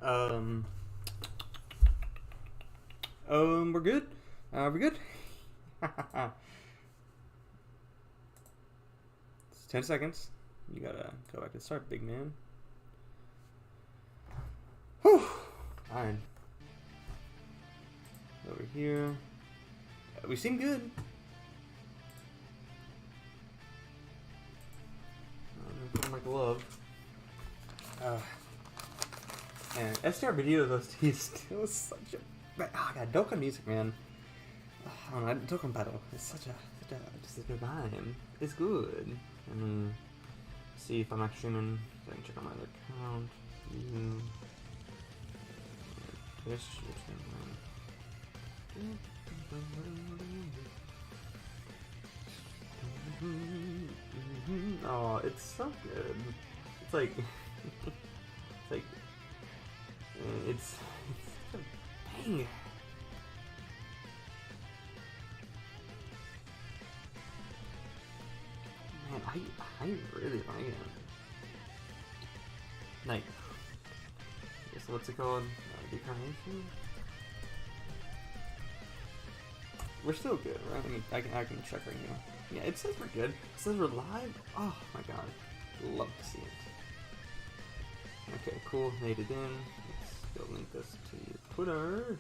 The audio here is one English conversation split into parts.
Um, we're good. We're good. It's 10 seconds. You gotta go back to the start, big man. Whew. Fine. Over here. We seem good. Put on my glove. And SDR video those days still such a. Oh god, Dokkan music, man. I don't know, Dokkan battle. It's such a just a good time. It's good. I mean, see if I'm actually streaming. So I can check on my other account. Oh, it's so good. It's like it's like it's such a banger. Man, I really like it. Like, I guess what's it called? Decarnation? We're still good, right? I mean, I can check right now. Yeah, it says we're good. It says we're live. Oh my god, love to see it. Okay, cool. Made it in. Let's go link this to your Twitter.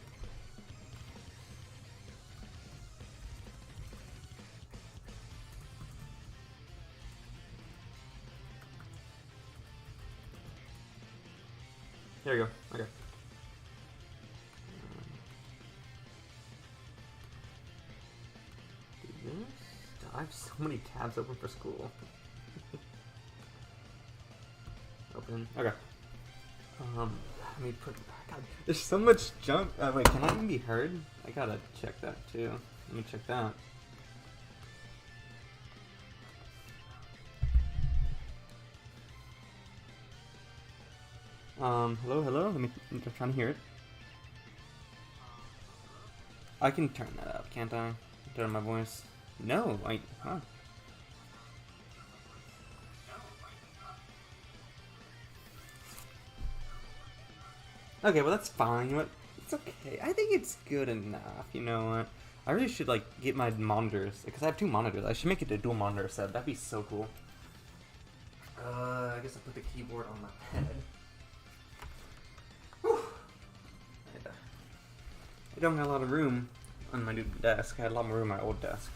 There you go. Okay. Do this. I have so many tabs open for school. Open. Okay. Let me put. God, there's so much junk. Wait, can I even be heard? I gotta check that too. Let me check that. Hello, hello. I'm trying to hear it. I can turn that up, can't I? Turn my voice. No, huh? Okay, well that's fine. You know what? It's okay. I think it's good enough. You know what? I really should like get my monitors because I have 2 monitors. I should make it a dual monitor set. That'd be so cool. I guess I'll put the keyboard on my head. Whew. I don't have a lot of room on my new desk. I had a lot more room on my old desk.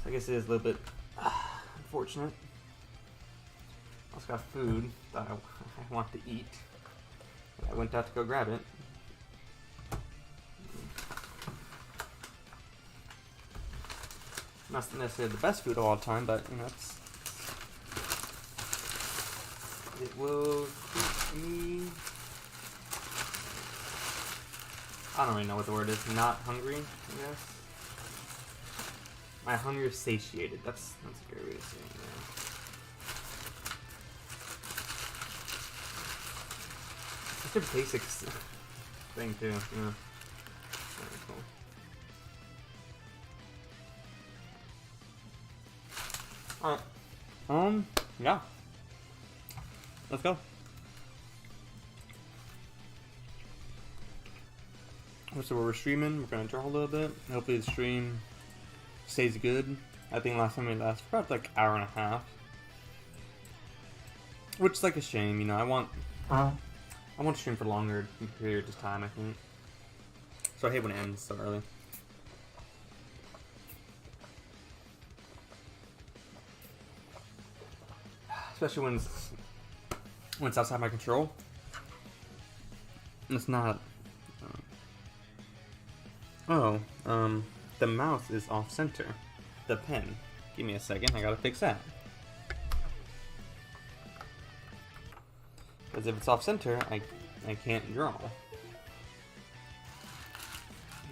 So I guess it is a little bit unfortunate. I also got food that I want to eat. I went out to go grab it. Not necessarily the best food of all time, but you know, it will keep me. I don't really know what the word is. Not hungry, I guess. My hunger is satiated. That's a great way to say it. Yeah. Such a basic thing too. Yeah. Very cool. Alright. Yeah. Let's go. So we're streaming. We're gonna draw a little bit. Hopefully the stream stays good. I think last time we lasted for about like an hour and a half, which is like a shame. You know, I want to stream for longer periods of time. I think. So I hate when it ends so early. Especially when it's outside my control. It's not. The mouse is off center. The pen. Give me a second, I gotta fix that. Because if it's off center, I can't draw.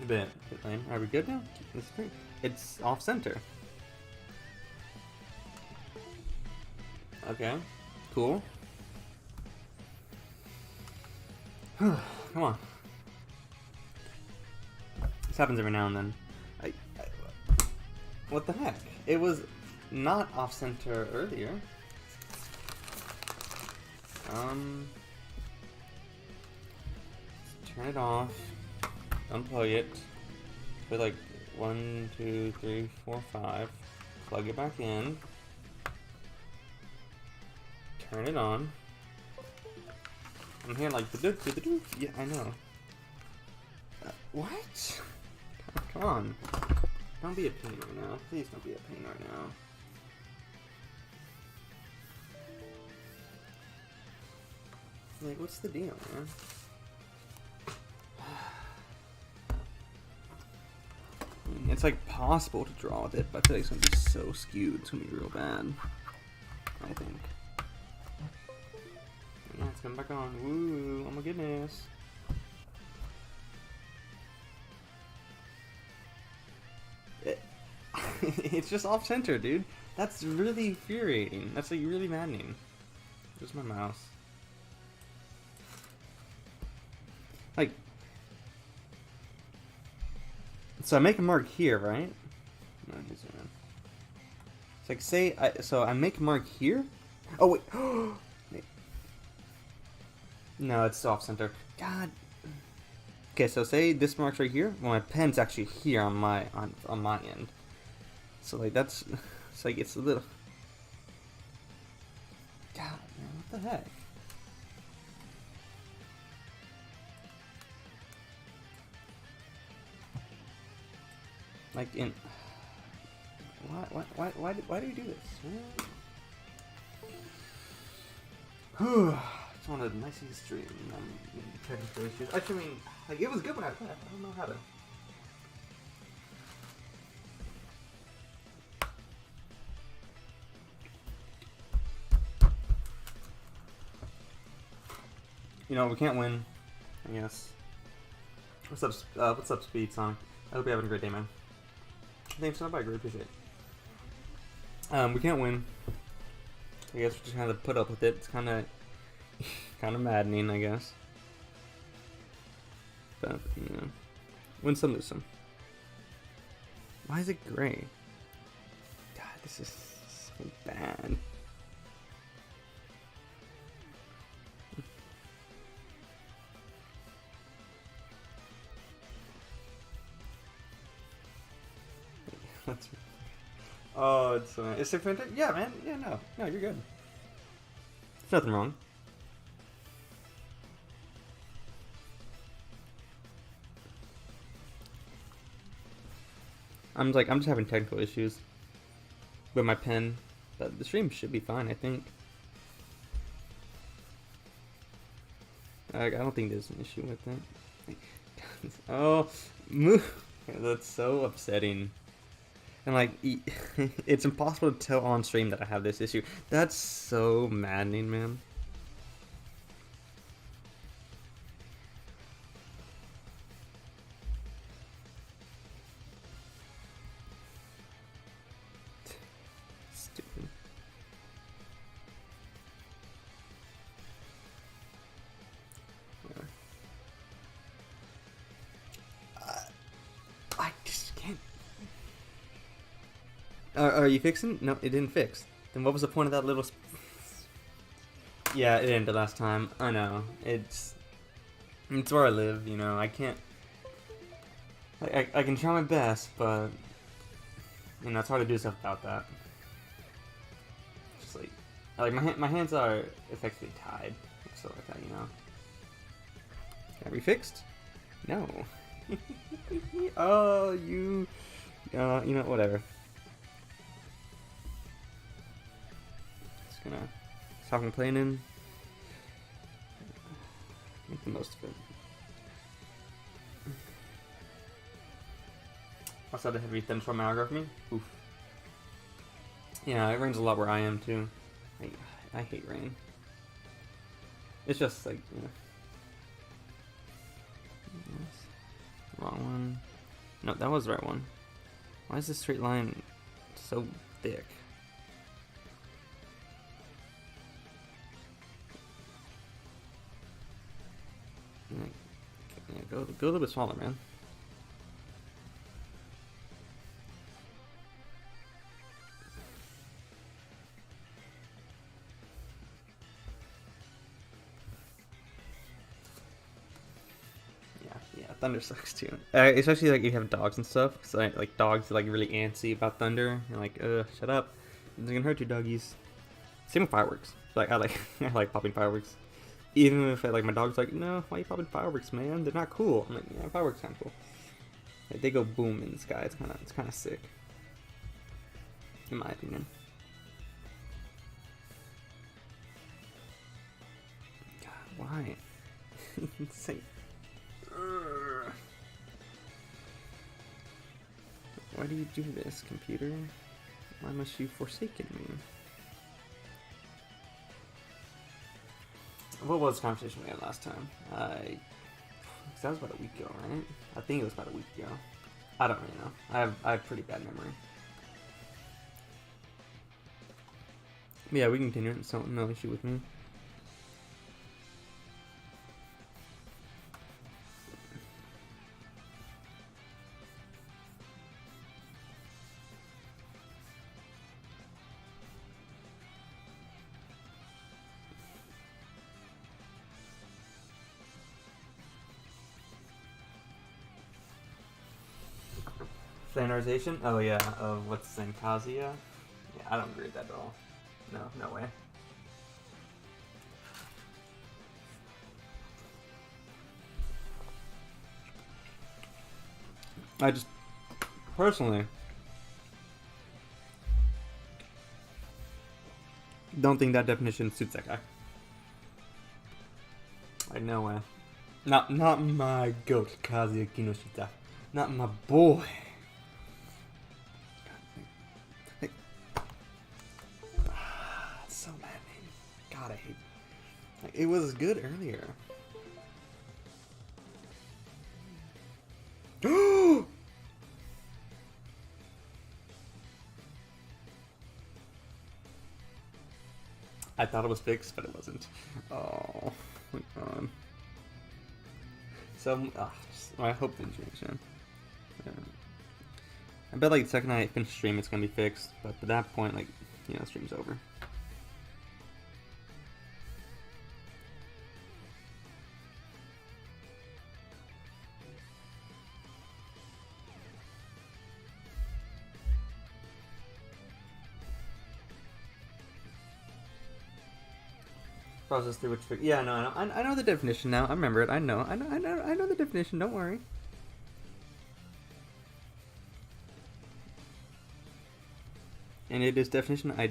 A bit lame. Are we good now? That's great. It's off center. Okay. Cool. Come on. This happens every now and then. What the heck? It was not off center earlier. Turn it off. Unplug it. Put like 1, 2, 3, 4, 5. Plug it back in. Turn it on. I'm hearing like the do. Yeah, I know. What? Come on. Don't be a pain right now. Please don't be a pain right now. Like, what's the deal, man? It's like possible to draw with it, but I feel like it's gonna be so skewed. It's gonna be real bad. I think. Yeah, it's coming back on. Woo! Oh my goodness. It's just off center, dude. That's really infuriating. That's like really maddening. Where's my mouse? Like, so I make a mark here, right? No, it's like, say, so I make a mark here. Oh wait. No, it's off center. God. Okay, so say this mark's right here. Well, my pen's actually here on my end. So like that's, it's like it's a little. God, man, what the heck? Like in. Why do you do this? It's one of the nicest streams. Technical issues. Actually, I mean, like it was good when I played. I don't know how to. You know, we can't win, I guess. What's up, Speed Sonic? I hope you're having a great day, man. Thanks so much, I really appreciate it. We can't win. I guess we just kind of put up with it. It's kind of maddening, I guess. But, you know, win some, lose some. Why is it gray? God, this is so bad. Oh, it's is it fantastic? Yeah, man. Yeah, no, you're good. There's nothing wrong. I'm just having technical issues with my pen, but the stream should be fine, I think. I don't think there's an issue with it. Oh, that's so upsetting. And like, it's impossible to tell on stream that I have this issue. That's so maddening, man. Stupid. I just can't. Are you fixing? No, it didn't fix. Then what was the point of that little... Yeah, it ended last time. I know. It's where I live, you know. I can't... I can try my best, but... You know, it's hard to do stuff about that. Just like my hands are effectively tied. So like that, you know. Can I be fixed? No. Oh, you know, whatever. Just gonna stop complaining. Make the most of it. What's that, a heavy thunderstorm hour for me? Oof. Yeah, it rains a lot where I am too. I hate rain. It's just like, you know. Wrong one. No, that was the right one. Why is this straight line so thick? Yeah, go a little bit smaller, man. thunder sucks too. Especially like you have dogs and stuff. Cause like dogs are like really antsy about thunder. You're like, shut up. It's gonna hurt you, doggies. Same with fireworks. Like I like I like popping fireworks. Even if like my dog's like, no, why are you popping fireworks, man? They're not cool. I'm like, yeah, fireworks kind of cool. Like, they go boom in the sky. It's kind of sick, in my opinion. God, why? It's like, why do you do this, computer? Why must you forsaken me? What was the conversation we had last time? That was about a week ago, right? I think it was about a week ago. I don't really know. I have pretty bad memory. But yeah, we can continue it. So no issue with me. Standardization? Oh yeah, of what's the name? Kazuya? Yeah, I don't agree with that at all. No, no way. I just, personally, don't think that definition suits that guy. Like, no way. Not my goat, Kazuya Kinoshita. Not my boy. It's so maddening. God, I hate. Like, it was good earlier. I thought it was fixed, but it wasn't. Oh my god. So, I hope the injuries, man. I bet like the second I finish stream, it's gonna be fixed. But at that point, like, you know, stream's over. Process through which, yeah, no, I know the definition now. I remember it. I know the definition. Don't worry. And it is definition I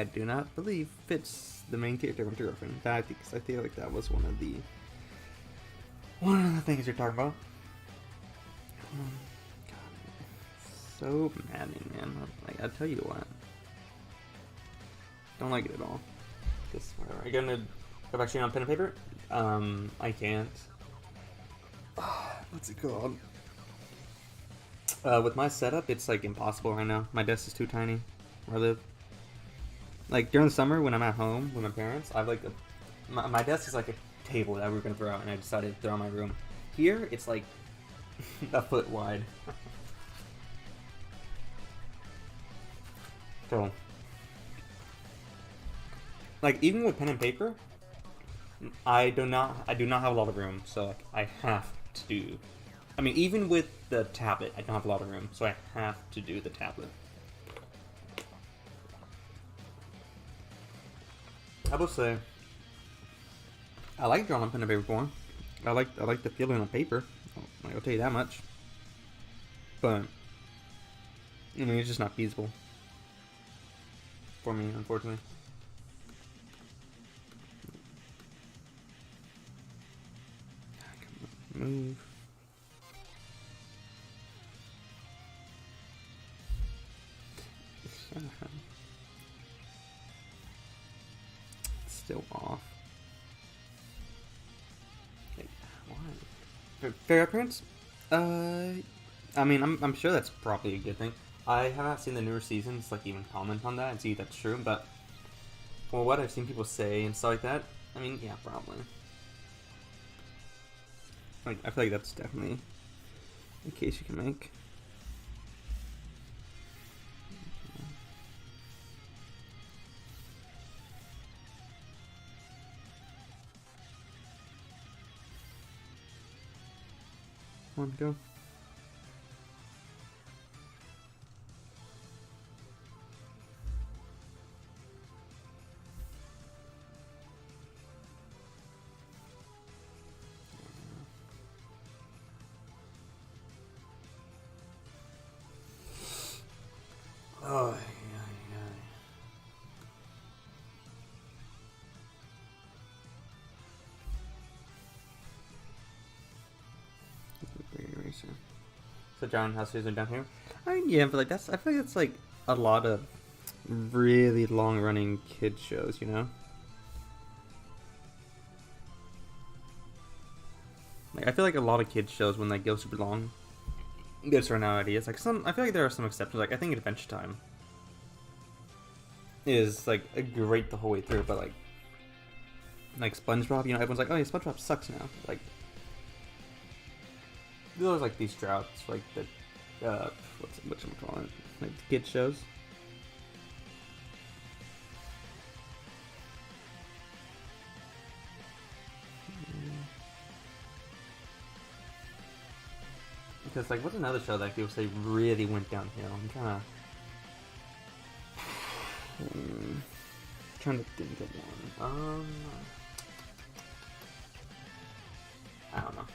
do not believe fits the main character of girlfriend. I feel like that was one of the things you're talking about. God, so maddening, man. Like, I tell you what, don't like it at all. This, are you gonna go back to on pen and paper? I can't. What's it called? With my setup, it's like impossible right now. My desk is too tiny where I live. Like during the summer when I'm at home with my parents, I have like my desk is like a table that we were gonna throw out, and I decided to throw in my room. Here, it's like a foot wide. So, like, even with pen and paper, I do not have a lot of room, so like I have to do. I mean, even with the tablet, I don't have a lot of room, so I have to do the tablet. I will say, I like drawing on pen and paper more. I like the feeling on paper. I'll tell you that much. But I mean, it's just not feasible for me, unfortunately. Move. Still off. Wait, why? Fair appearance? I mean, I'm sure that's probably a good thing. I haven't seen the newer seasons, like, even comment on that and see if that's true, but for what I've seen people say and stuff like that, I mean, yeah, probably. Like, I feel like that's definitely a case you can make. Come on, go. Oh, so John, how serious are down here? I mean, yeah, but like I feel like that's like a lot of really long-running kid shows, you know. Like I feel like a lot of kids shows when they go super long, get certain ideas. Like I feel like there are some exceptions. Like I think Adventure Time is like a great the whole way through, but like SpongeBob, you know, everyone's like, oh yeah, SpongeBob sucks now. Like there's like these droughts, like the what's I'm calling it, like the kid shows. Because like, what's another show that people say really went downhill? I'm trying to think of one. I don't know.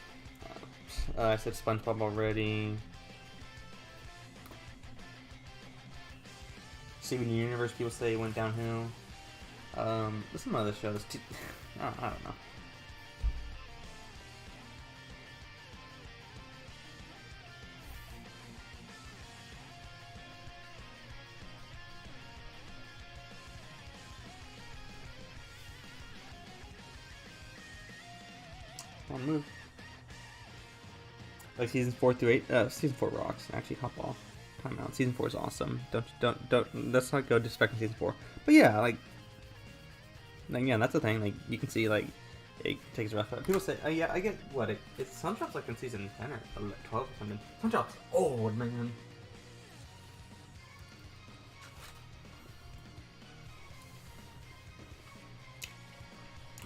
I said SpongeBob already. Steven Universe, people say went downhill. There's some other shows. I don't know. Don't move. Like seasons 4 through 8. Season 4 rocks. Actually, hop off. Time out. Season 4 is awesome. Don't. Let's not go disrespecting season 4. But yeah, like yeah, that's the thing. Like you can see, like it takes a rough. People say, oh yeah, I get what it's. Sunshop's like in season 10 or 12 or something. Sunshop's old, man.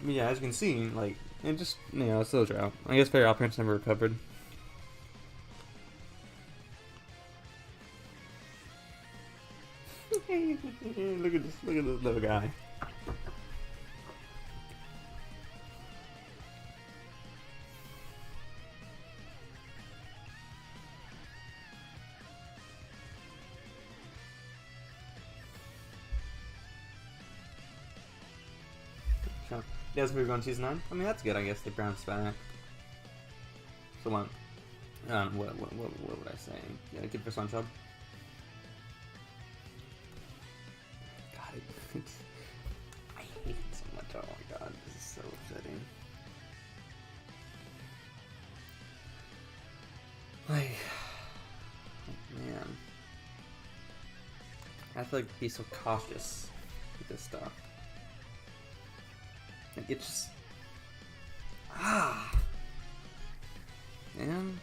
But yeah, as you can see, like it just it's still a drought. I guess Fairy Oddparents never recovered. Look at this little guy. Yes, we're going season 9. I mean, that's good. I guess they bounced back. So what? What would I say? Yeah, good for SpongeBob. God, I hate it so much. Oh my god, this is so upsetting. Like, man, I feel like be so cautious with this stuff. Like it just man,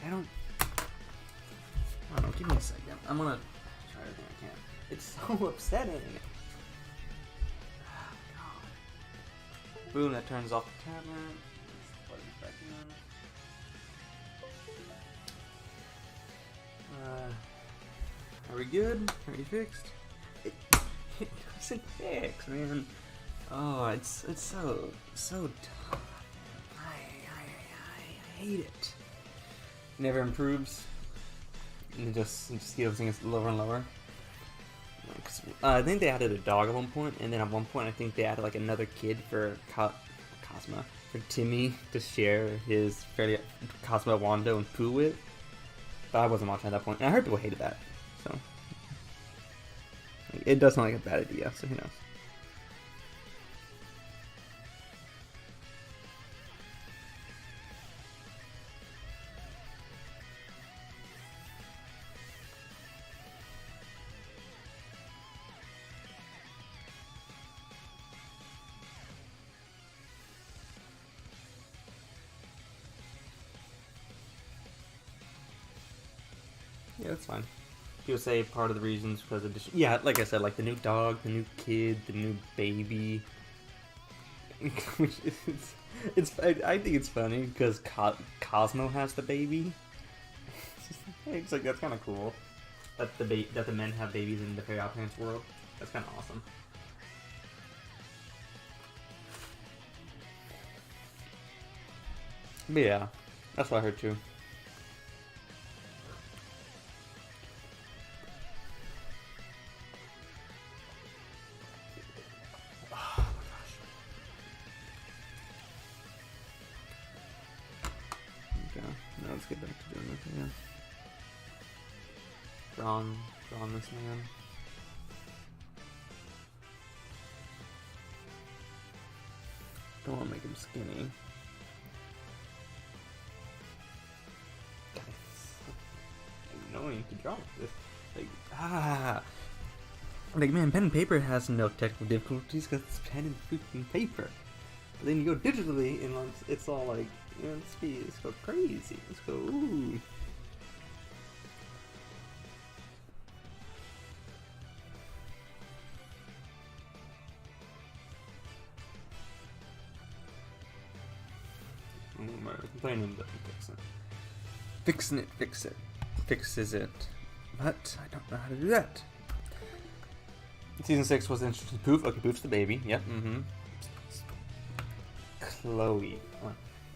I don't know, give me a second. I'm gonna try everything I can. It's so upsetting. Oh, God. Boom, that turns off the tablet. Plug it back in. Are we good? Are you fixed? It doesn't fix, man. Oh, it's so tough. I hate it. Never improves. And it just keeps things lower and lower. I think they added a dog at one point, and then at one point I think they added like another kid for Cosmo, for Timmy to share his fairly Cosmo, Wando, and Pooh with. But I wasn't watching at that point, and I heard people hated that. So it does sound like a bad idea. So who knows? Yeah, that's fine. People say part of the reasons because of like I said, like the new dog, the new kid, the new baby. Which I think it's funny because Cosmo has the baby. It's like that's kind of cool that the men have babies in the Fairy Odd Parents world. That's kind of awesome. But yeah, that's what I heard too. Now let's get back to doing this again. Drawing this man. Don't want to make him skinny. Annoying to draw with this. Like man, pen and paper has no technical difficulties because it's pen and freaking paper. But then you go digitally and it's all like, you know, let's go crazy. Let's go, ooh. I'm complaining that fixing it. Fixes it. But I don't know how to do that. Season 6 was interesting. Poof. Okay, Poof's the baby. Yep. Chloe.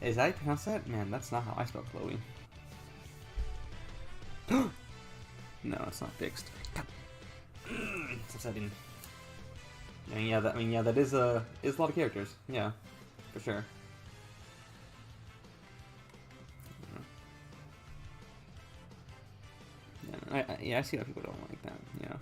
Is that how you pronounce that? Man, that's not how I spell Chloe. No, it's not fixed. It's upsetting. Yeah, that is a lot of characters. Yeah, for sure. Yeah, I see how people don't like that. Yeah.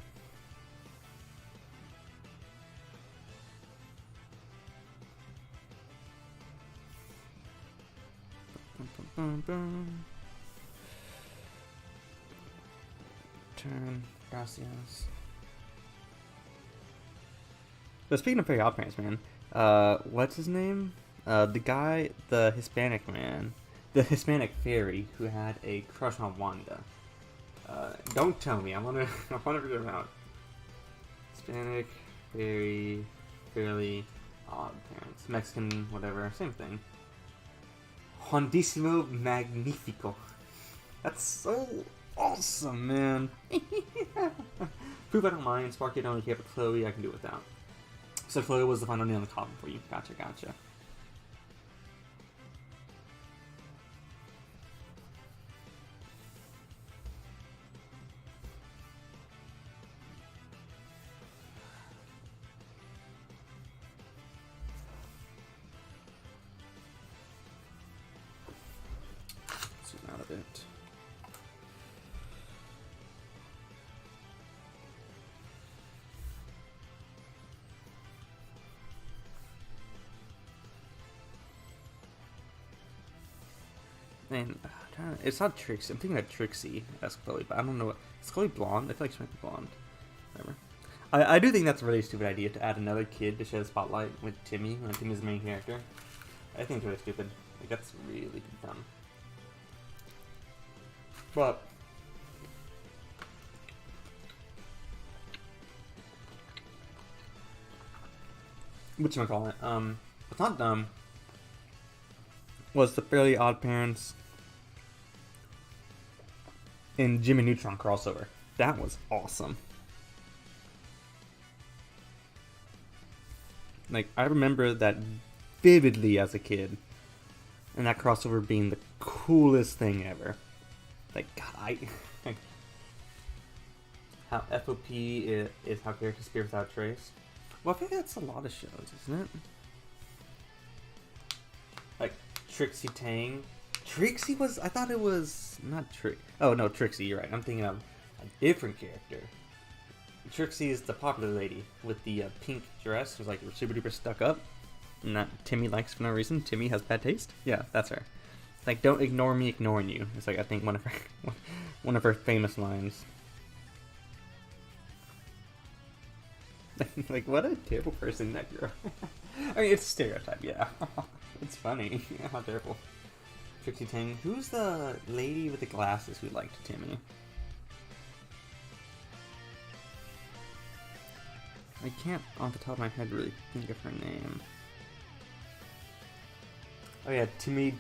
Turn. Gracias. But speaking of Fairy Odd Parents, man, what's his name? The Hispanic man, the Hispanic fairy who had a crush on Wanda. Don't tell me. I wanna figure it out. Hispanic fairy, fairly odd parents, Mexican, whatever, same thing. Hondissimo Magnifico. That's so awesome, man. Proof I don't mind. Sparky, I don't really care, but Chloe, I can do without. So Chloe was the final nail in the coffin for you. Gotcha. Zoom out a bit. Man, it's not Trixie. I'm thinking of Trixie as Chloe, but I don't know what. Is Chloe blonde? I feel like she might be blonde. Whatever. I do think that's a really stupid idea to add another kid to share the spotlight with Timmy when Timmy's the main character. I think it's really stupid. Like, that's really dumb. But whatchamacallit? What's not dumb was the Fairly Odd Parents in Jimmy Neutron crossover. That was awesome. Like, I remember that vividly as a kid, and that crossover being the coolest thing ever. Like, God, how FOP is how characters appear without trace. Well, I think that's a lot of shows, isn't it? Like, Trixie Tang. Trixie was, I thought it was, not Trixie. Oh, no, Trixie, you're right. I'm thinking of a different character. Trixie is the popular lady with the pink dress who's like super duper stuck up. And that Timmy likes for no reason. Timmy has bad taste. Yeah, that's her. Like, don't ignore me ignoring you. It's like, I think one of her famous lines. Like, what a terrible person that girl. I mean, it's a stereotype, yeah. It's funny. Yeah, how terrible. Trixie Tang. Who's the lady with the glasses who liked Timmy? I can't, off the top of my head, really think of her name. Oh yeah, Timmy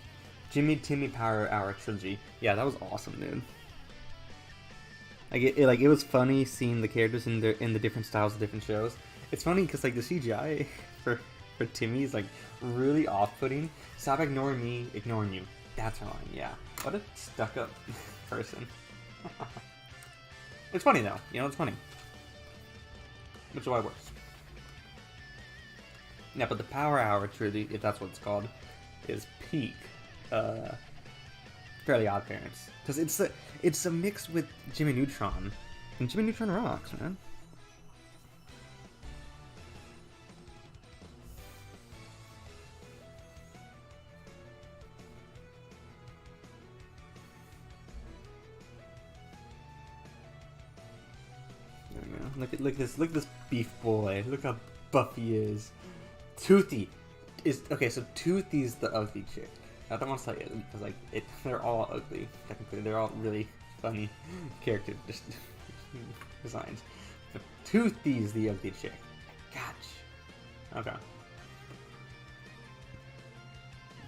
Power Hour trilogy. Yeah, that was awesome, dude. Like it was funny seeing the characters in the different styles of different shows. It's funny because like the CGI for Timmy is like really off-putting. Stop ignoring me, ignoring you. That's wrong. Yeah. What a stuck-up person. It's funny though. You know, it's funny. Which is why it works. Yeah, but the Power Hour trilogy, if that's what it's called, is peak. Fairly Odd Parents, because it's a mix with Jimmy Neutron, and Jimmy Neutron rocks, man. There we go. Look at this beef boy. Look how buff he is. Toothy is okay. So Toothy's the ugly chick. I don't want to say it because like they're all ugly. Technically, they're all really funny character designs. But Toothy's the ugly chick. Gotcha. Okay.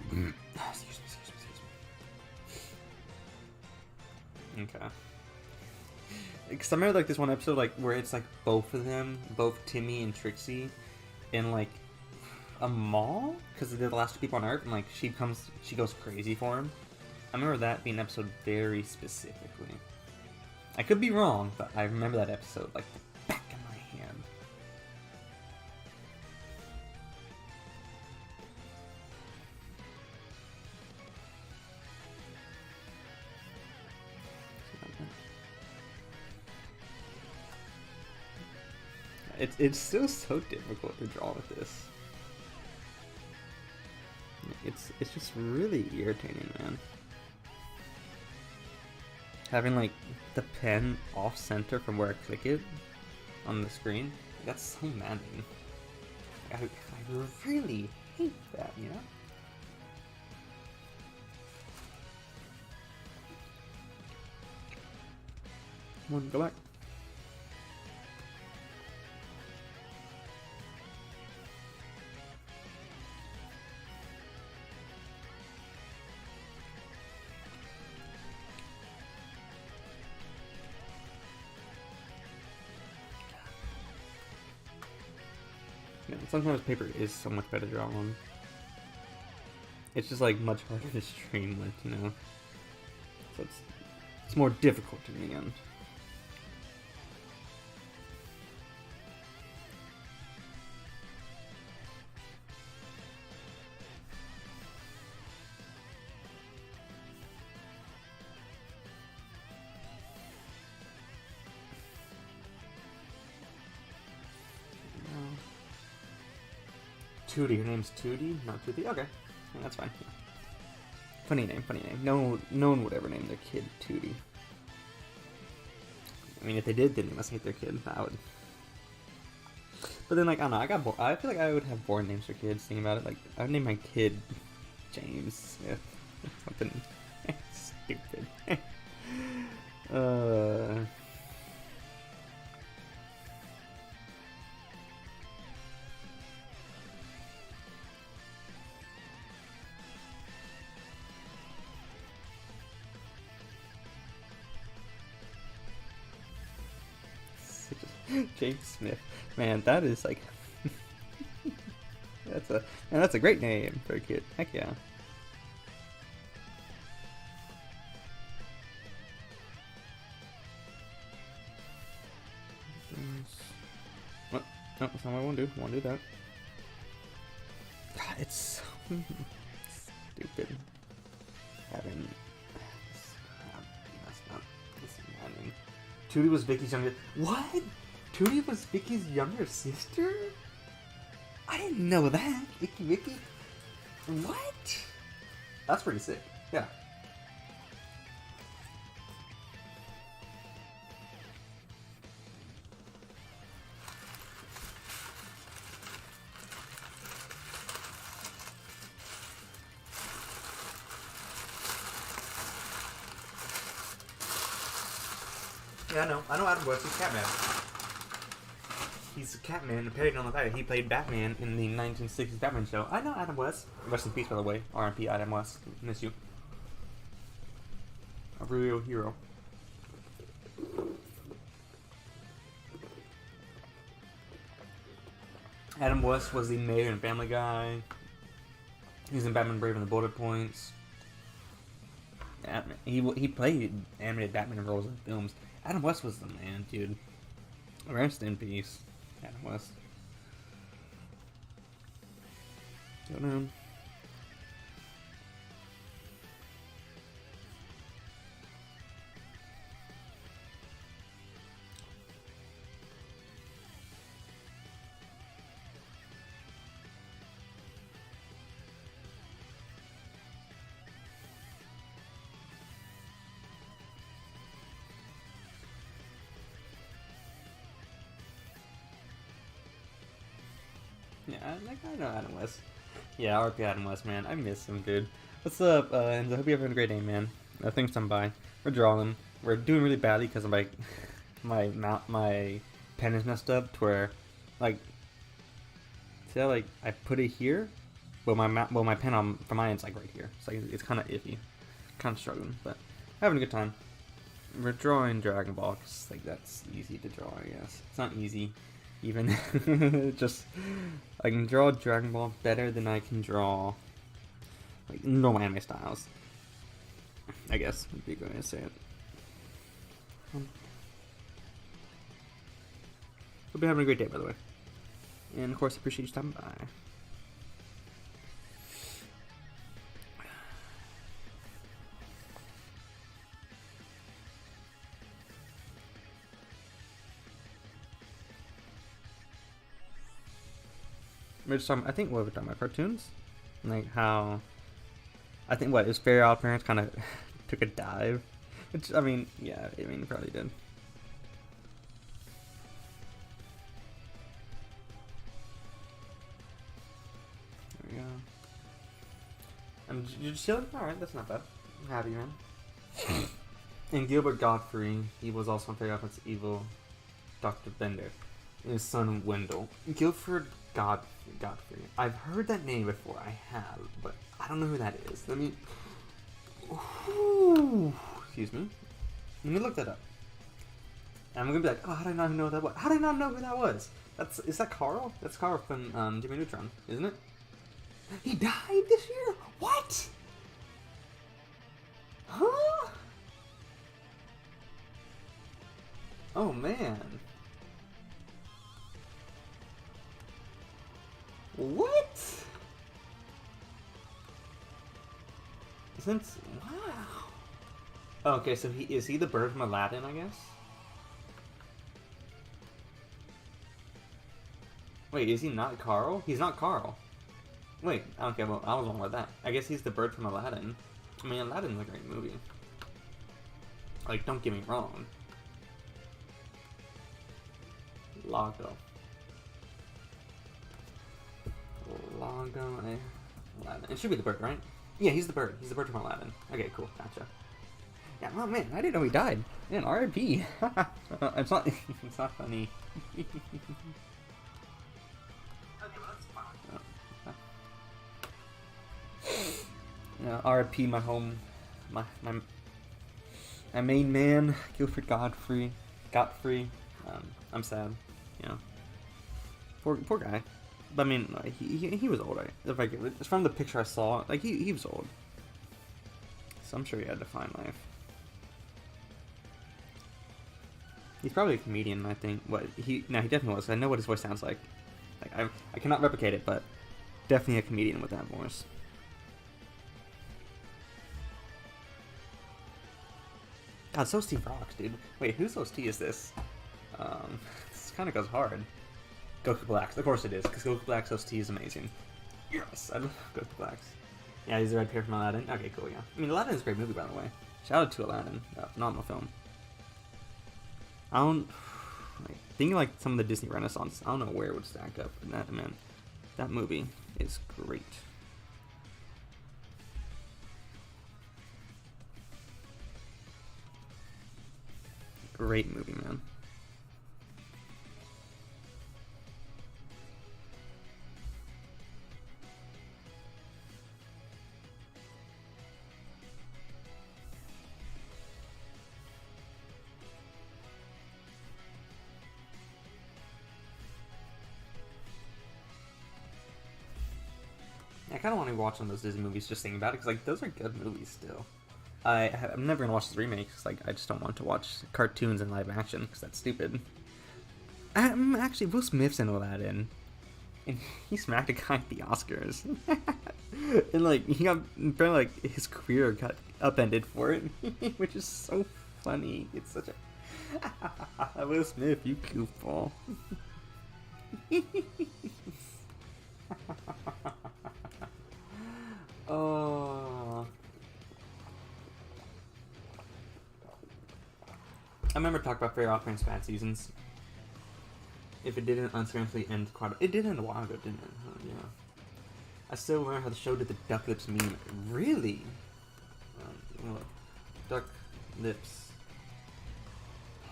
Excuse me. Okay. Because I remember like this one episode like where it's like both of them, both Timmy and Trixie, in like a mall because they're the last two people on Earth, and like she goes crazy for him. I remember that being an episode very specifically. I could be wrong, but I remember that episode like the back of my hand. It's still so difficult to draw with this. It's just really irritating, man. Having like the pen off center from where I click it on the screen, that's so maddening. I really hate that, you know? Come on, go back. Sometimes paper is so much better to draw on. It's just like much harder to stream with, you know. So it's more difficult in the end. Tootie, her name's Tootie, not Toothy? Okay, yeah, that's fine. Yeah. Funny name, funny name. No one would ever name their kid Tootie. I mean, if they did, then they must hate their kid. I would. But then, like, I don't know, I feel like I would have boring names for kids, thinking about it. Like, I would name my kid James Smith. Something stupid. James Smith, man, that is like that's a great name for a kid. Heck yeah. What? No, that's not what I want to do. I want to do that. God, it's so stupid. Having that's not. I mean, Tootie was Vicky's younger. What? Tootie was Vicky's younger sister? I didn't know that. Vicky? What? That's pretty sick. Yeah. Yeah, I know Adam West, he's Catman. he's Catman, parodied on the fact that he played Batman in the 1960s Batman show. I know Adam West. Rest in peace, by the way. R.I.P. Adam West. Miss you. A real hero. Adam West was the mayor in Family Guy. He was in Batman Brave and the Bullet Points. He played animated Batman roles in films. Adam West was the man, dude. Rest in peace, Adam West. Don't know. Yeah, I know Adam West. Yeah, RP Adam West, man. I miss him, dude. What's up, Enzo? Hope you're having a great day, man. Things come by. We're drawing. We're doing really badly because my pen is messed up to where, like, see how, like, I put it here, but my pen from my end's like right here. So it's kind of iffy. Kind of struggling, but having a good time. We're drawing Dragon Ball because, like, that's easy to draw, I guess. It's not easy. Even just I can draw Dragon Ball better than I can draw like normal anime styles. I guess would be a good way to say it. Hope you're having a great day, by the way. And of course, I appreciate you stopping by. We're just talking, I think what we're talking about cartoons, like how I think what his Fairy Odd Parents kind of took a dive, which I mean, yeah, I mean, it probably did. There we go. You're just chilling. All right, that's not bad. I'm happy, man. And Gilbert Godfrey, he was also on Fairy Odd Parents Evil Dr. Bender. His son Wendell. Guilford Godfrey. I've heard that name before. I have, but I don't know who that is. Let me. Ooh, excuse me. Let me look that up. And I'm gonna be like, oh, how did I not know that was? How did I not know who that was? Is that Carl? That's Carl from Jimmy Neutron, isn't it? He died this year. What? Huh? Oh man. What? Since wow. Okay, so is he the bird from Aladdin, I guess? Wait, is he not Carl? He's not Carl. Wait, okay, well, I was wrong with that. I guess he's the bird from Aladdin. I mean, Aladdin's a great movie. Like, don't get me wrong. Lago. Aladdin. It should be the bird, right? Yeah, he's the bird. He's the bird from Aladdin. Okay, cool. Gotcha. Yeah, oh man, I didn't know he died. Man, R.I.P. It's not. It's not funny. Okay, well, that's fine. Yeah, R.I.P. my home, my main man, Guilford Godfrey. I'm sad. You know, poor guy. But I mean, like, he was old. If I get it, from the picture I saw, like he was old. So I'm sure he had to find life. He's probably a comedian, I think. He definitely was. I know what his voice sounds like. Like I cannot replicate it, but definitely a comedian with that voice. God, so Steve rocks, dude. Wait, whose OST is this? This kind of goes hard. Goku Black's. Of course it is, because Goku Black's OST is amazing. Yes, I love Goku Black's. Yeah, he's the red pair from Aladdin. Okay, cool, yeah. I mean, Aladdin is a great movie, by the way. Shout out to Aladdin. Phenomenal film. I don't... Like, thinking like some of the Disney Renaissance, I don't know where it would stack up. But that, man, that movie is great. Great movie, man. I kind of want to watch one of those Disney movies just thinking about it, because like those are good movies still. I'm never gonna watch the remakes. Like I just don't want to watch cartoons in live action because that's stupid. Actually, Will Smith's in Aladdin, and he smacked a guy at the Oscars, and like he got apparently like his career got upended for it, which is so funny. It's such a Will Smith, you goofball. Oh. I remember talking about Fair Outlands bad seasons. If it didn't uncertainly end quite... It did end a while ago, didn't it? Oh, yeah. I still remember how the show did the duck lips meme. Really? Look. Duck lips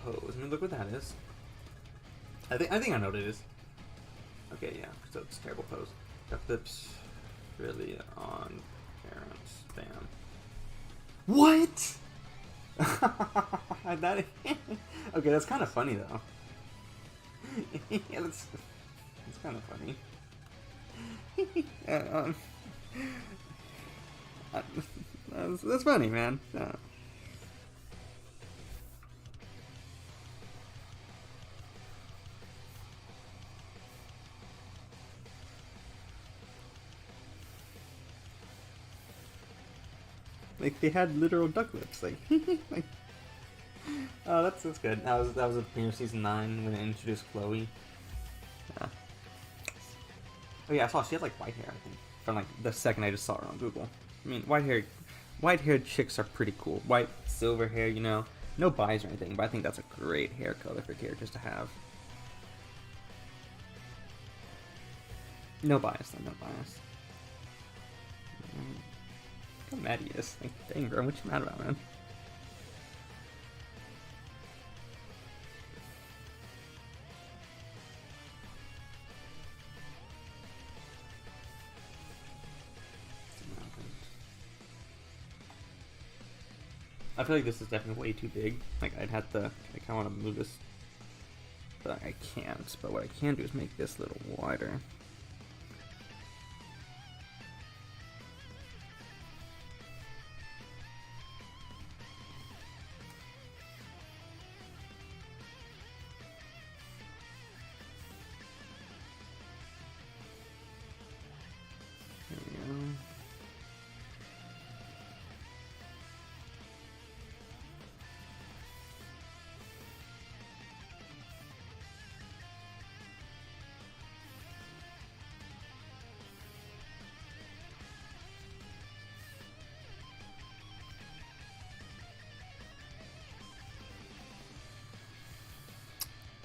pose. I mean, look what that is. I think I know what it is. Okay, yeah. So it's a terrible pose. Duck lips really on parents. Bam. What? Okay, that's kind of funny though. Yeah, that's kind of funny. That's funny, man. Like they had literal duck lips, like. Like oh, that's good. That was the premiere season 9 when they introduced Chloe. Yeah. Oh yeah, I saw she had like white hair. I think from like the second I just saw her on Google. I mean, white-haired chicks are pretty cool. White, silver hair, you know, no bias or anything, but I think that's a great hair color for characters to have. No bias, though, no bias. Look how mad he is. Like, dang, bro, what you mad about, man? I feel like this is definitely way too big. Like, I'd have to, I kind of want to move this, but I can't. But what I can do is make this a little wider. There we go.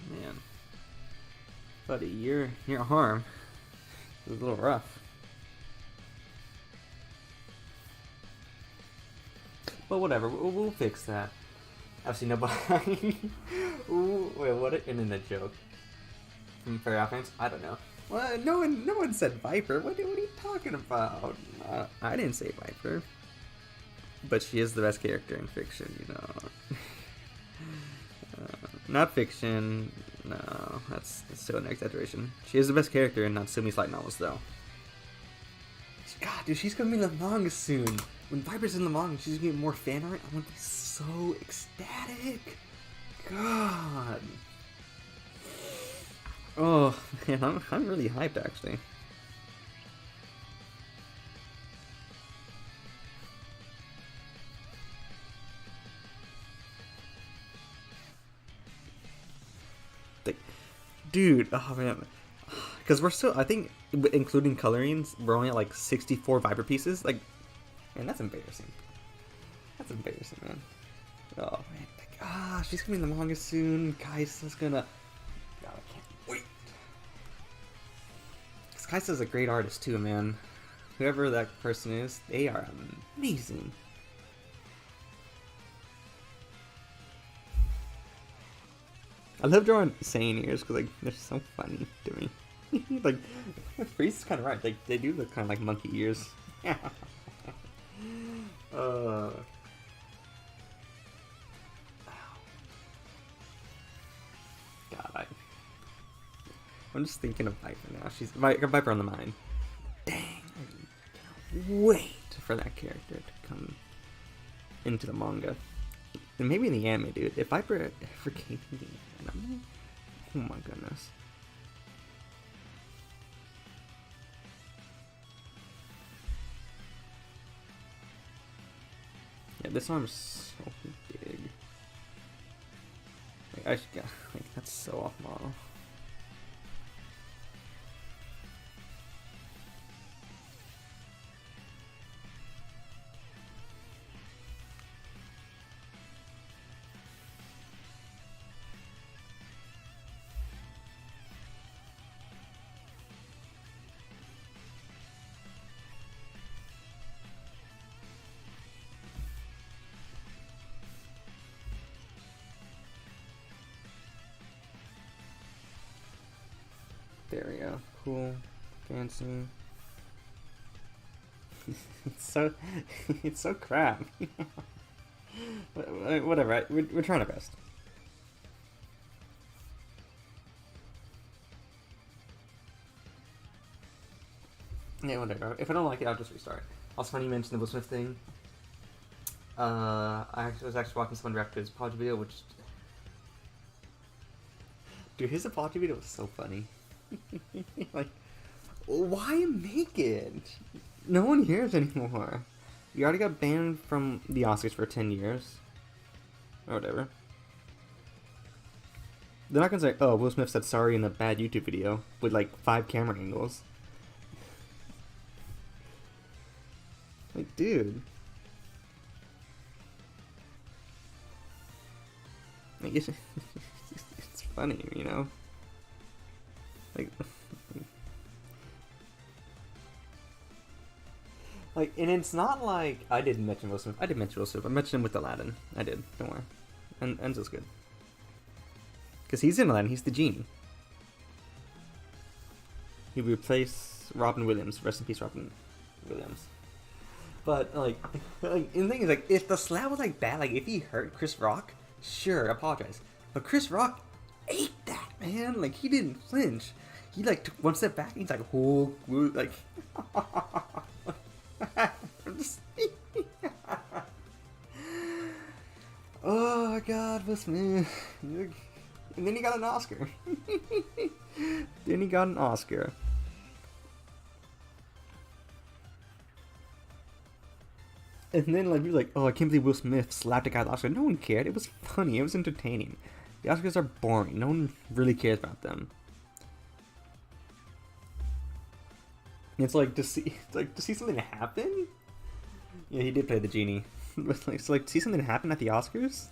Man, buddy, your arm is a little rough. But whatever, we'll fix that. Obviously, nobody. Ooh, wait, what an internet joke from Fair Offense? I don't know. Well, no one said Viper. What are you talking about? I didn't say Viper, but she is the best character in fiction, you know. Not fiction. No, that's still an exaggeration. She is the best character in Natsumi's light novels, though. God, dude, she's gonna be in the manga soon. When Viper's in the manga, she's gonna get more fan art. I'm gonna be so ecstatic. God. Oh man, I'm really hyped actually. Dude, oh man, because we're still, I think, including colorings, we're only at like 64 Viper pieces. Like, man, that's embarrassing. That's embarrassing, man. Oh man, like, she's gonna be in the manga soon. Kaisa's gonna. God, I can't wait. Because Kaisa's a great artist too, man. Whoever that person is, they are amazing. I love drawing Saiyan ears because like they're so funny to me. Like, Priest is kind of right. Like they do look kind of like monkey ears. God, I'm just thinking of Viper now. She's Viper on the mind. Dang. wait for that character to come into the manga. And maybe in the anime, dude. If Viper ever came in the anime, oh my goodness. Yeah, this arm's so big. Like, I should go. Like, that's so off model. There we go. Cool. Fancy. it's so crap. Whatever. Right? We're trying our best. Yeah, whatever. If I don't like it, I'll just restart. Also, funny you mentioned the Will Smith thing. I was actually watching someone react to his apology video, which... Dude, his apology video was so funny. Like, why make it? No one cares anymore. You already got banned from the Oscars for 10 years. Or whatever. They're not gonna say, oh, Will Smith said sorry in a bad YouTube video with like 5 camera angles. Like, dude. Like, it's funny, you know? Like, and it's not like I didn't mention Will Smith. I did mention Will Smith. I mentioned him with Aladdin. I did. Don't worry. And Enzo's good. Because he's in Aladdin. He's the genie. He replaced Robin Williams. Rest in peace, Robin Williams. But, like, and the thing is, like, if the slap was, like, bad, like, if he hurt Chris Rock, sure, apologize. But Chris Rock ate that, man. Like, he didn't flinch. He, like, took one step back, and he's like, oh, like... Oh my god, Will Smith. And then he got an Oscar. Then he got an Oscar. And then, like, we were like, oh, I can't believe Will Smith slapped a guy at the Oscar. No one cared. It was funny. It was entertaining. The Oscars are boring. No one really cares about them. It's like to see something happen. Yeah, he did play the genie. So like to see something happen at the Oscars,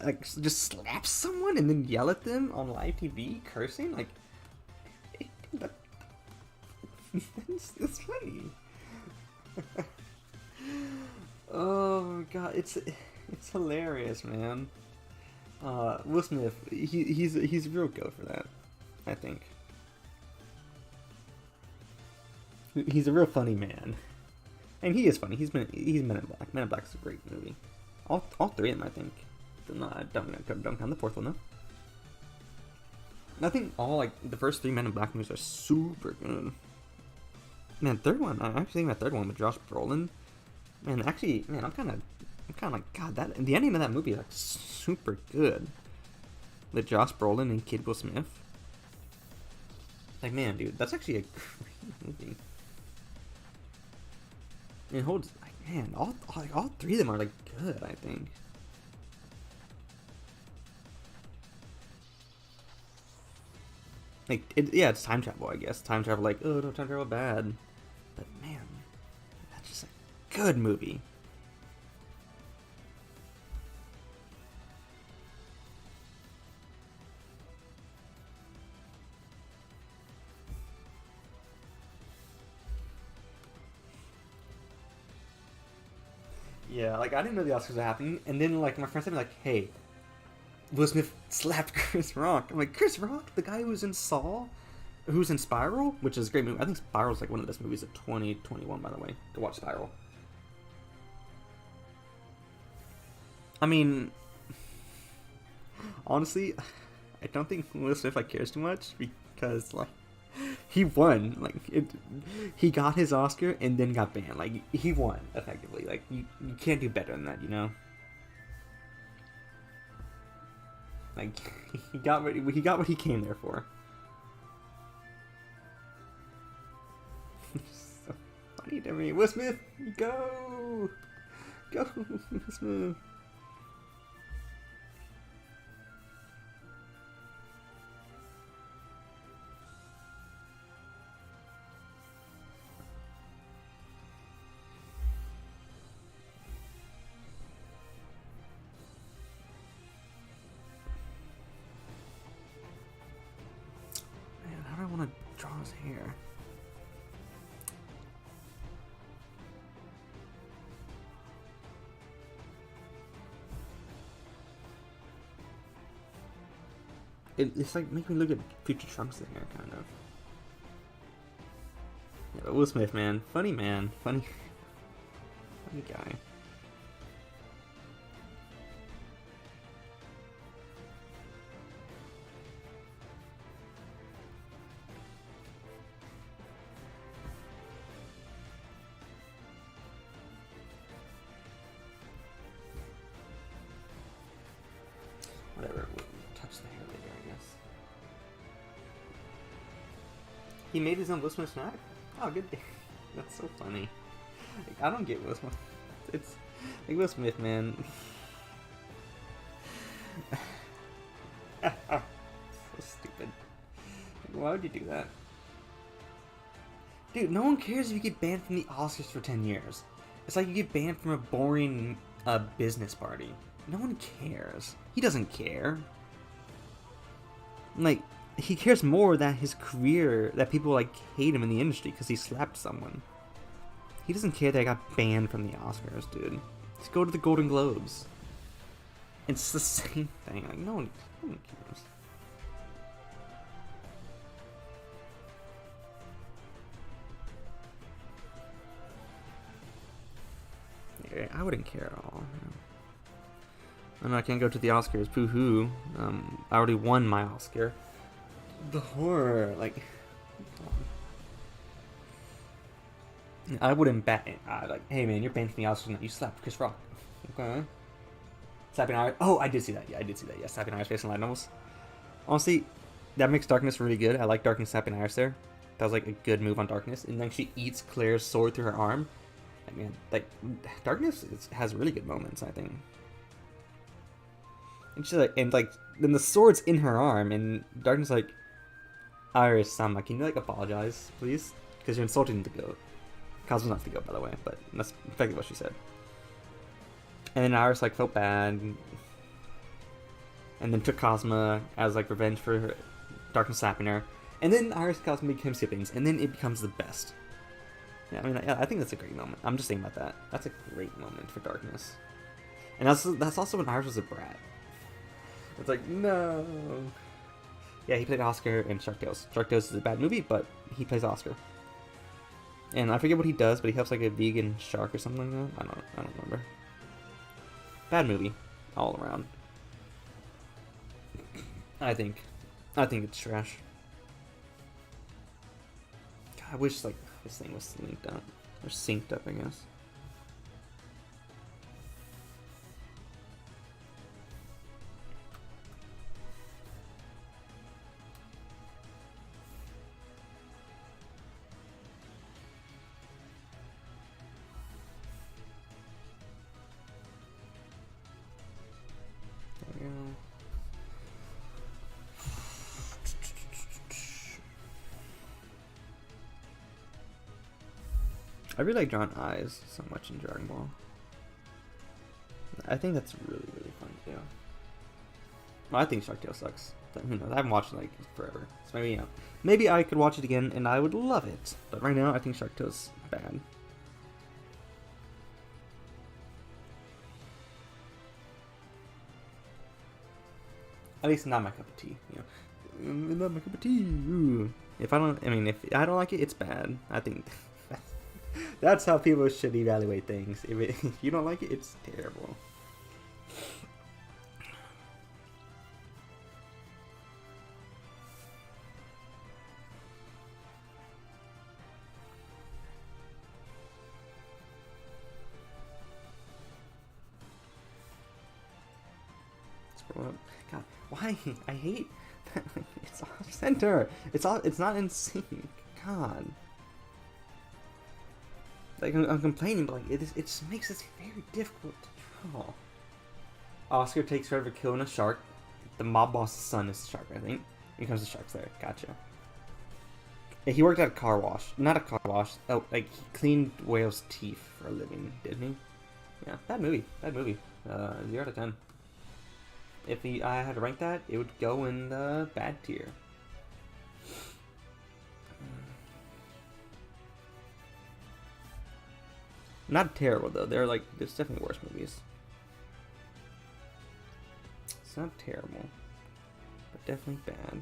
like just slap someone and then yell at them on live TV, cursing, like that's funny. Oh my god, it's hilarious, man. Will Smith, he's a real go for that, I think. He's a real funny man. And he is funny. He's Men in Black. Men in Black is a great movie. All 3 of them, I think. Don't count the 4th one, though. I think all, like, the first 3 Men in Black movies are super good. Man, 3rd one, I'm actually thinking about 3rd one with Josh Brolin. Man, actually, man, I'm kind of like, God, the ending of that movie is, like, super good. With Josh Brolin and Kid Will Smith. Like, man, dude, that's actually a great movie. It holds, like, man, all 3 of them are, like, good, I think. Like, yeah, it's time travel, I guess. Time travel, like, oh, no, time travel bad. But, man, that's just a good movie. Yeah, like, I didn't know the Oscars were happening, and then, like, my friend said, like, hey, Will Smith slapped Chris Rock. I'm like, Chris Rock? The guy who's in Saw? Who's in Spiral? Which is a great movie. I think Spiral's, like, one of the best movies of 2021, by the way, to watch Spiral. I mean, honestly, I don't think Will Smith, like, cares too much, because, like, He won. Like he got his Oscar and then got banned. Like he won effectively. Like you can't do better than that, you know. Like he got what he came there for. So funny to me. Will Smith, go, Will Smith. I want to draw his hair. It's like making me look at future Trunks' hair, kind of. Yeah, but Will Smith, man, funny funny guy. Whatever, we'll touch the hair later, I guess. He made his own Will Smith snack? Oh, good. That's so funny. Like, I don't get Will Smith. It's like Will Smith, man. So stupid. Why would you do that? Dude, no one cares if you get banned from the Oscars for 10 years. It's like you get banned from a boring business party. No one cares. He doesn't care. Like, he cares more that his career, that people, like, hate him in the industry because he slapped someone. He doesn't care that I got banned from the Oscars, dude. Just go to the Golden Globes. It's the same thing. Like, no one cares. Yeah, I wouldn't care at all. I know I can't go to the Oscars. Boo-hoo. I already won my Oscar. The horror, like, I wouldn't bat. Like, hey man, you're banned from the Oscars. You slapped Chris Rock. Okay. Slapping Iris. Oh, I did see that. Yeah, I did see that. Yeah, slapping Iris face in light novels. Honestly, that makes Darkness really good. I like Darkness slapping Iris there. That was like a good move on Darkness. And then she eats Claire's sword through her arm. Like, man, like Darkness has really good moments, I think. And she's like, and like, then the sword's in her arm, and Darkness like, Iris-sama, can you like apologize, please? Because you're insulting the goat. Cosmo's not the goat, by the way, but that's effectively what she said. And then Iris like felt bad, and then took Cosmo as like revenge for her, Darkness slapping her. And then Iris and Cosmo became siblings, and then it becomes the best. Yeah, I mean, I think that's a great moment. I'm just saying about that. That's a great moment for Darkness. And that's also when Iris was a brat. It's like, no. Yeah, he played Oscar in Shark Tales. Shark Tales is a bad movie, but he plays Oscar. And I forget what he does, but he helps like a vegan shark or something like that. I don't remember. Bad movie, all around. I think it's trash. God, I wish like this thing was linked up or synced up, I guess. I really like drawing eyes so much in Dragon Ball. I think that's really, really fun to do. Well, I think Shark Tale sucks, but who knows? I haven't watched it like forever, so maybe, you know, maybe I could watch it again and I would love it. But right now, I think Shark Tale's bad. At least not my cup of tea, you know. Not my cup of tea. Ooh. If I don't like it, it's bad. I think that's how people should evaluate things. If you don't like it, it's terrible. God, why? I hate that. It's off center. It's not in sync. God. Like, I'm complaining, but like, it just makes this very difficult to draw. Oscar takes forever killing a shark. The mob boss's son is the shark, I think. Here comes the sharks there. Gotcha. Yeah, he worked at a car wash. Not a car wash. Oh, like, he cleaned whales' teeth for a living, didn't he? Yeah, bad movie. Bad movie. 0 out of 10. If I had to rank that, it would go in the bad tier. Not terrible though. There's definitely worse movies. It's not terrible, but definitely bad.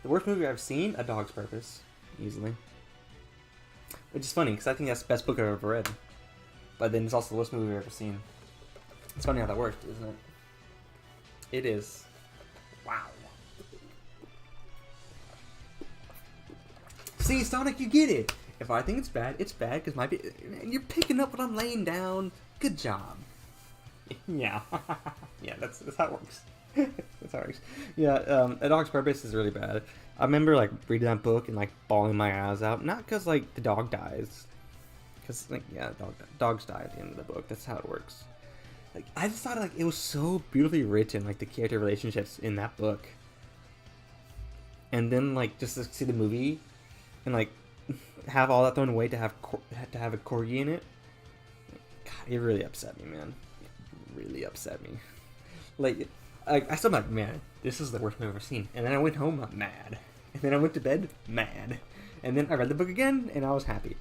The worst movie I've seen, A Dog's Purpose, easily. Which is funny, because I think that's the best book I've ever read. But then it's also the worst movie I've ever seen. It's funny how that worked, isn't it? It is. Wow. See, Sonic, you get it. If I think it's bad because my... You're picking up what I'm laying down. Good job. Yeah. Yeah, that's how it works. That's how it works. Yeah, A Dog's Purpose is really bad. I remember, like, reading that book and, like, bawling my eyes out. Not because, like, the dog dies. Because, like, yeah, dogs die at the end of the book. That's how it works. Like, I just thought, like, it was so beautifully written, like, the character relationships in that book. And then, like, just to see the movie and, like, have all that thrown away to have a corgi in it. God, it really upset me, man. It really upset me. Like... I still like, man, this is the worst movie I've ever seen. And then I went home, I'm mad. And then I went to bed, mad. And then I read the book again, and I was happy.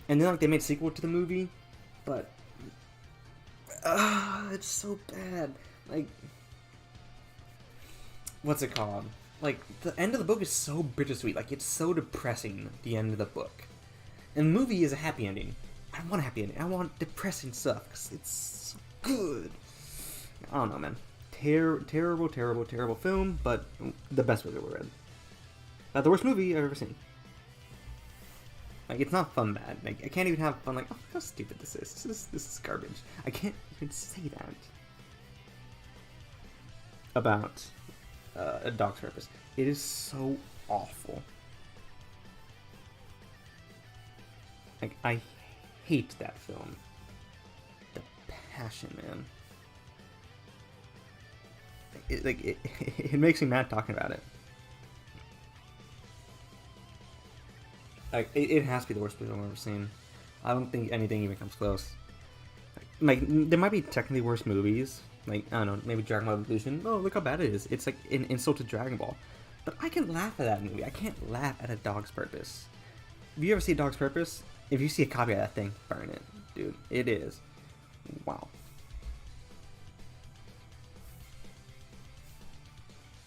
And then, like, they made a sequel to the movie, but... it's so bad. Like... What's it called? Like, the end of the book is so bittersweet. Like, it's so depressing, the end of the book. And the movie is a happy ending. I don't want a happy ending. I want depressing stuff, because it's so good. I don't know, man. Terrible film, but the best book I've ever read. The worst movie I've ever seen. Like, it's not fun bad. Like, I can't even have fun, like, oh, how stupid this is. This is garbage. I can't even say that about A Dog's Purpose. It is so awful. Like, I hate that film. The passion, man. It makes me mad talking about it. Like, it has to be the worst movie I've ever seen. I don't think anything even comes close. Like, there might be technically worse movies. Like, I don't know, maybe Dragon Ball Evolution. Oh, look how bad it is. It's like an insult to Dragon Ball. But I can laugh at that movie. I can't laugh at A Dog's Purpose. Have you ever seen A Dog's Purpose? If you see a copy of that thing, burn it. Dude, it is. Wow.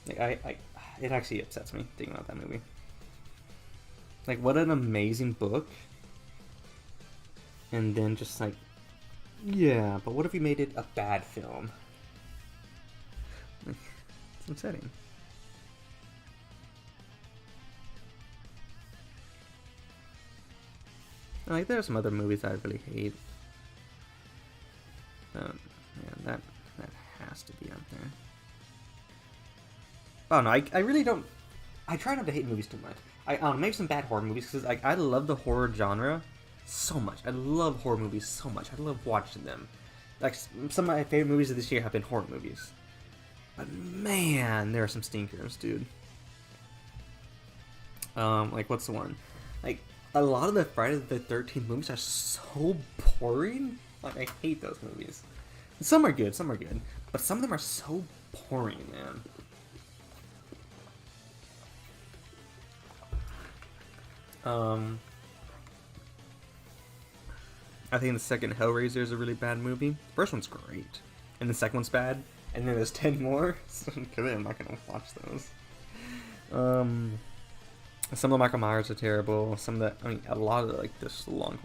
Like, it actually upsets me thinking about that movie. Like, what an amazing book. And then just like, yeah, but what if we made it a bad film? Like, it's upsetting. Like, there are some other movies I really hate. Yeah, that has to be up there. Oh no, I really don't. I try not to hate movies too much. I don't know, maybe some bad horror movies, because like, I love the horror genre so much. I love horror movies so much. I love watching them. Like, some of my favorite movies of this year have been horror movies. But man, there are some stinkers, dude. Like, what's the one? Like, a lot of the Friday the 13th movies are so boring. Like, I hate those movies. Some are good, but some of them are so boring, man. I think the second Hellraiser is a really bad movie. The first one's great, and the second one's bad. and then there's 10 more. So clearly I'm not gonna watch those. Some of the Michael Myers are terrible. Some of the, I mean, a lot of the, like this long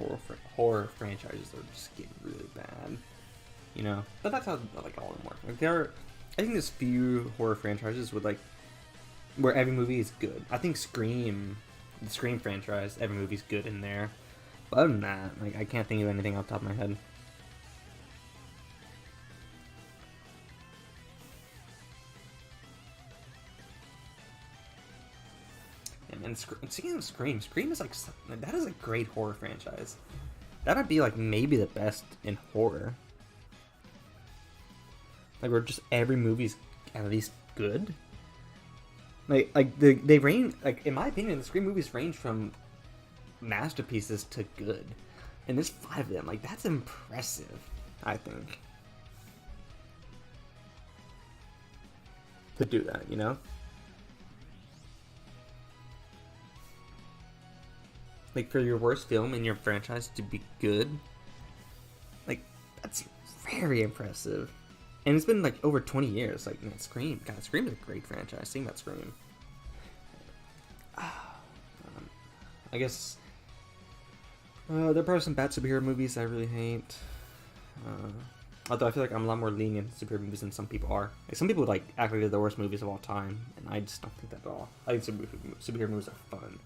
horror franchises are just getting really bad. You know, but that's how like all of them work. Like I think there's few horror franchises with like where every movie is good. I think the Scream franchise, every movie's good in there. But other than that, like I can't think of anything off the top of my head. And speaking of Scream is like that is a great horror franchise. That would be like maybe the best in horror. Like where just every movie's at least good. Like they range, like in my opinion, the Scream movies range from masterpieces to good, and there's 5 of them. Like that's impressive, I think. To do that, you know. Like for your worst film in your franchise to be good, like that's very impressive. And it's been like over 20 years. Like man, Scream, God, Scream is a great franchise. Think about Scream. I guess there are probably some bad superhero movies I really hate. Although I feel like I'm a lot more lenient to superhero movies than some people are. Like some people like act like they're the worst movies of all time, and I just don't think that at all. I think superhero movies are fun.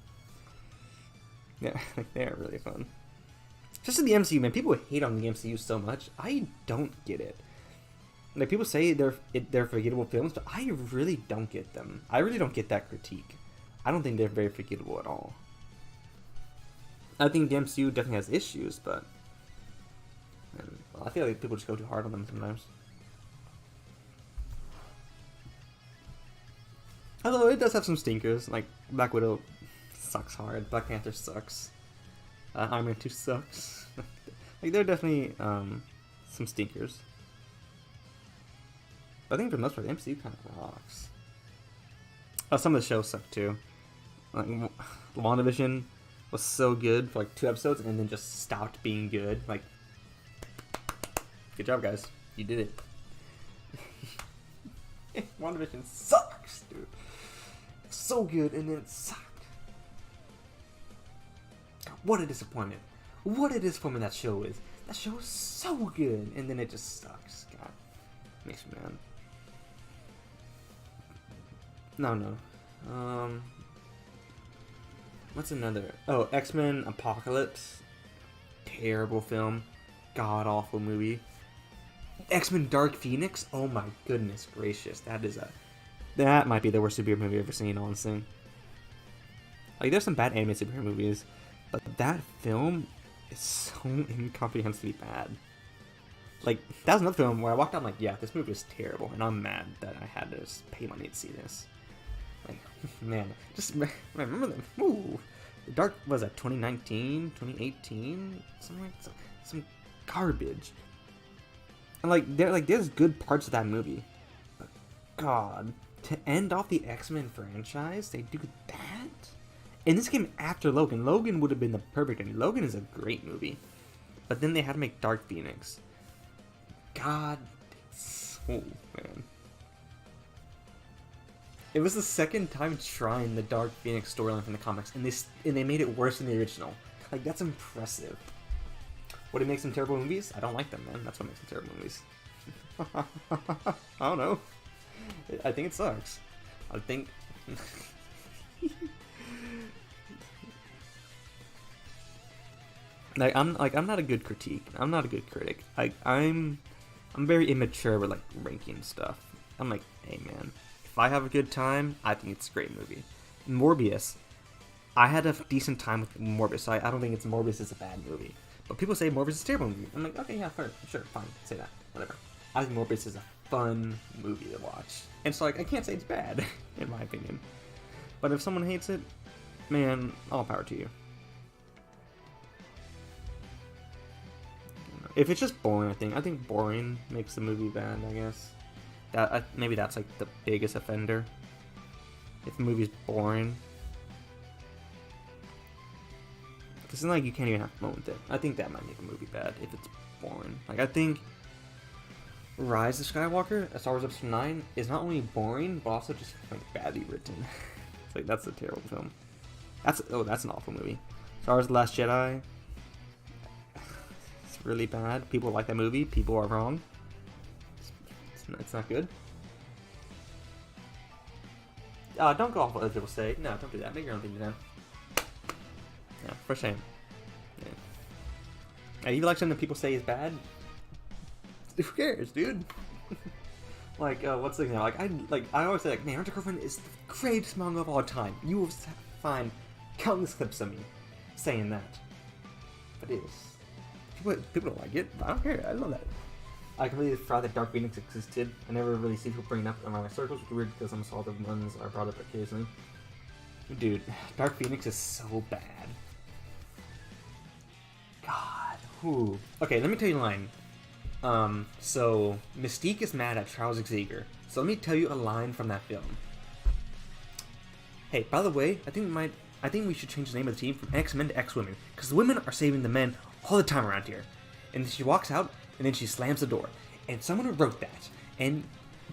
Yeah, like they're really fun. Just in the MCU, man, people hate on the MCU so much. I don't get it. Like people say they're forgettable films, but I really don't get them. I really don't get that critique. I don't think they're very forgettable at all. I think the MCU definitely has issues, but I feel like people just go too hard on them sometimes. Although it does have some stinkers, like Black Widow sucks hard, Black Panther sucks, Iron Man 2 sucks. Like there are definitely some stinkers. But I think for the most part, the MCU kind of rocks. Oh, some of the shows suck too. Like WandaVision was so good for like 2 episodes and then just stopped being good. Like, good job, guys. You did it. WandaVision sucks, dude. So good and then it sucked. God, what a disappointment. What a disappointment that show is. That show is so good and then it just sucks. God, makes me mad. No. What's another? Oh, X-Men Apocalypse. Terrible film. God-awful movie. X-Men Dark Phoenix. Oh my goodness gracious. That might be the worst superhero movie I've ever seen, honestly. Like, there's some bad anime superhero movies, but that film is so incomprehensibly bad. Like, that was another film where I walked out and like, yeah, this movie is terrible, and I'm mad that I had to just pay money to see this. Like, man, just remember them. Ooh, Dark was that 2019, 2018, something like some garbage. And like, there's good parts of that movie, but God, to end off the X-Men franchise, they do that. And this came after Logan. Logan would have been the perfect ending. Logan is a great movie, but then they had to make Dark Phoenix. God, oh man. It was the second time trying the Dark Phoenix storyline from the comics, and they made it worse than the original. Like, that's impressive. Would it make some terrible movies? I don't like them, man. That's what makes them terrible movies. I don't know. I think it sucks. I think... I'm not a good critique. I'm not a good critic. I'm very immature with, like, ranking stuff. I'm like, hey, man. If I have a good time, I think it's a great movie. Morbius, I had a decent time with Morbius, so I don't think Morbius is a bad movie. But people say Morbius is a terrible movie. I'm like, okay, yeah, sure, fine, say that, whatever. I think Morbius is a fun movie to watch. And so, like, I can't say it's bad, in my opinion. But if someone hates it, man, all power to you. If it's just boring, I think boring makes the movie bad, I guess. Maybe that's like the biggest offender. If the movie's boring, because like you can't even have fun with it. I think that might make a movie bad if it's boring. Like I think Rise of Skywalker, a Star Wars Episode 9, is not only boring, but also just like badly written. It's like, that's a terrible film. That's an awful movie. Star Wars The Last Jedi, it's really bad. People like that movie, people are wrong. It's not good. Don't go off what other people say. No, don't do that. Make your own thing, man. Yeah, for shame. Yeah. Hey, you like something that people say is bad? Who cares, dude? Like, what's the thing? Like, I always say, like, man, Hunter Girlfriend is the greatest manga of all time. You will find countless clips of me saying that. But it is. People don't like it. I don't care. I love that. I completely forgot that Dark Phoenix existed. I never really see people bring it up around my circles, which is weird because almost all the ones are brought up occasionally. Dude, Dark Phoenix is so bad. God. Whew. Okay, let me tell you a line. So Mystique is mad at Charles Xavier. So let me tell you a line from that film. Hey, by the way, I think we should change the name of the team from X-Men to X-Women, because the women are saving the men all the time around here. And she walks out, and then she slams the door. And someone wrote that, and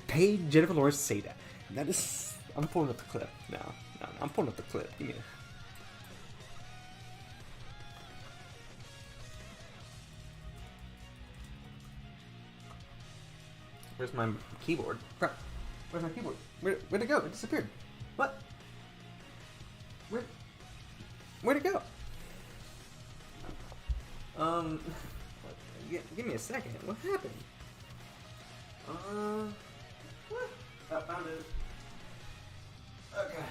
paid Jennifer Lawrence to say that. And that is... I'm pulling up the clip. No, I'm pulling up the clip. Give me a... Where's my keyboard? Crap. Where's my keyboard? Where'd it go? It disappeared. What? Where'd it go? Give me a second. What happened? What? I found it. Okay.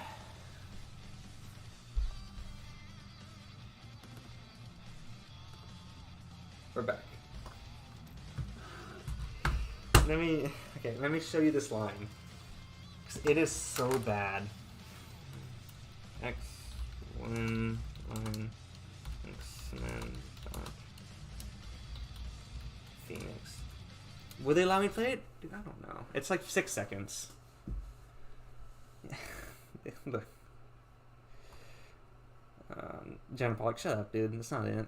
We're back. Let me show you this line. It is so bad. X1 X-Men Dark Phoenix. Will they allow me to play it? Dude, I don't know. It's like 6 seconds. Look. Jennifer, like, shut up, dude. That's not it.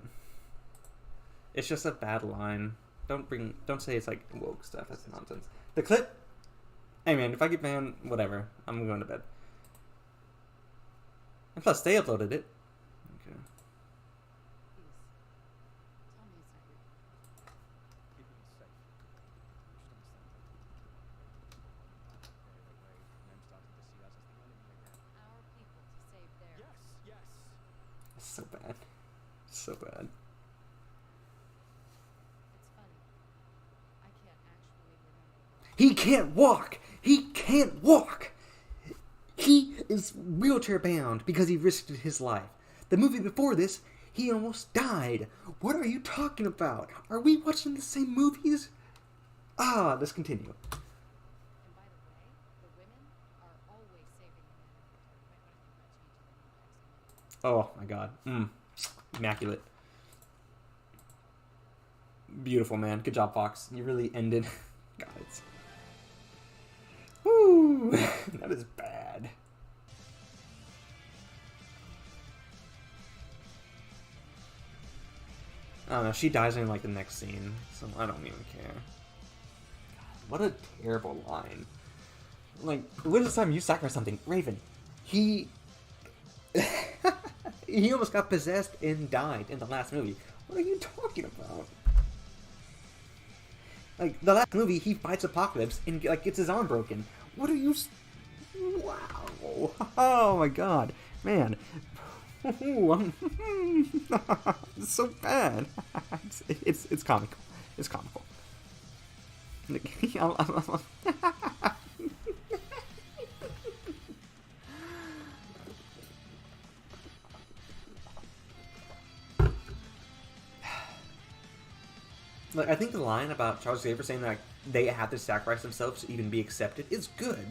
It's just a bad line. Don't say it's like woke stuff. That's nonsense. The clip. Hey man, if I get banned, whatever. I'm going to bed. And plus, they uploaded it. Okay. So bad. So bad. He can't walk! He can't walk! He is wheelchair bound because he risked his life. The movie before this, he almost died. What are you talking about? Are we watching the same movies? Let's continue. Oh my god. Immaculate. Beautiful, man. Good job, Fox. You really ended. God, it's... Woo! That is bad. I don't know. She dies in like the next scene, so I don't even care. God, what a terrible line. Like, when was the time you sacrificed something? Raven. He almost got possessed and died in the last movie. What are you talking about? Like, the last movie, he fights Apocalypse and, like, gets his arm broken. What are you... Wow. Oh, my God. Man. It's so bad. It's comical. It's comical. Like, I think the line about Charles Xavier saying that like, they have to sacrifice themselves to even be accepted is good.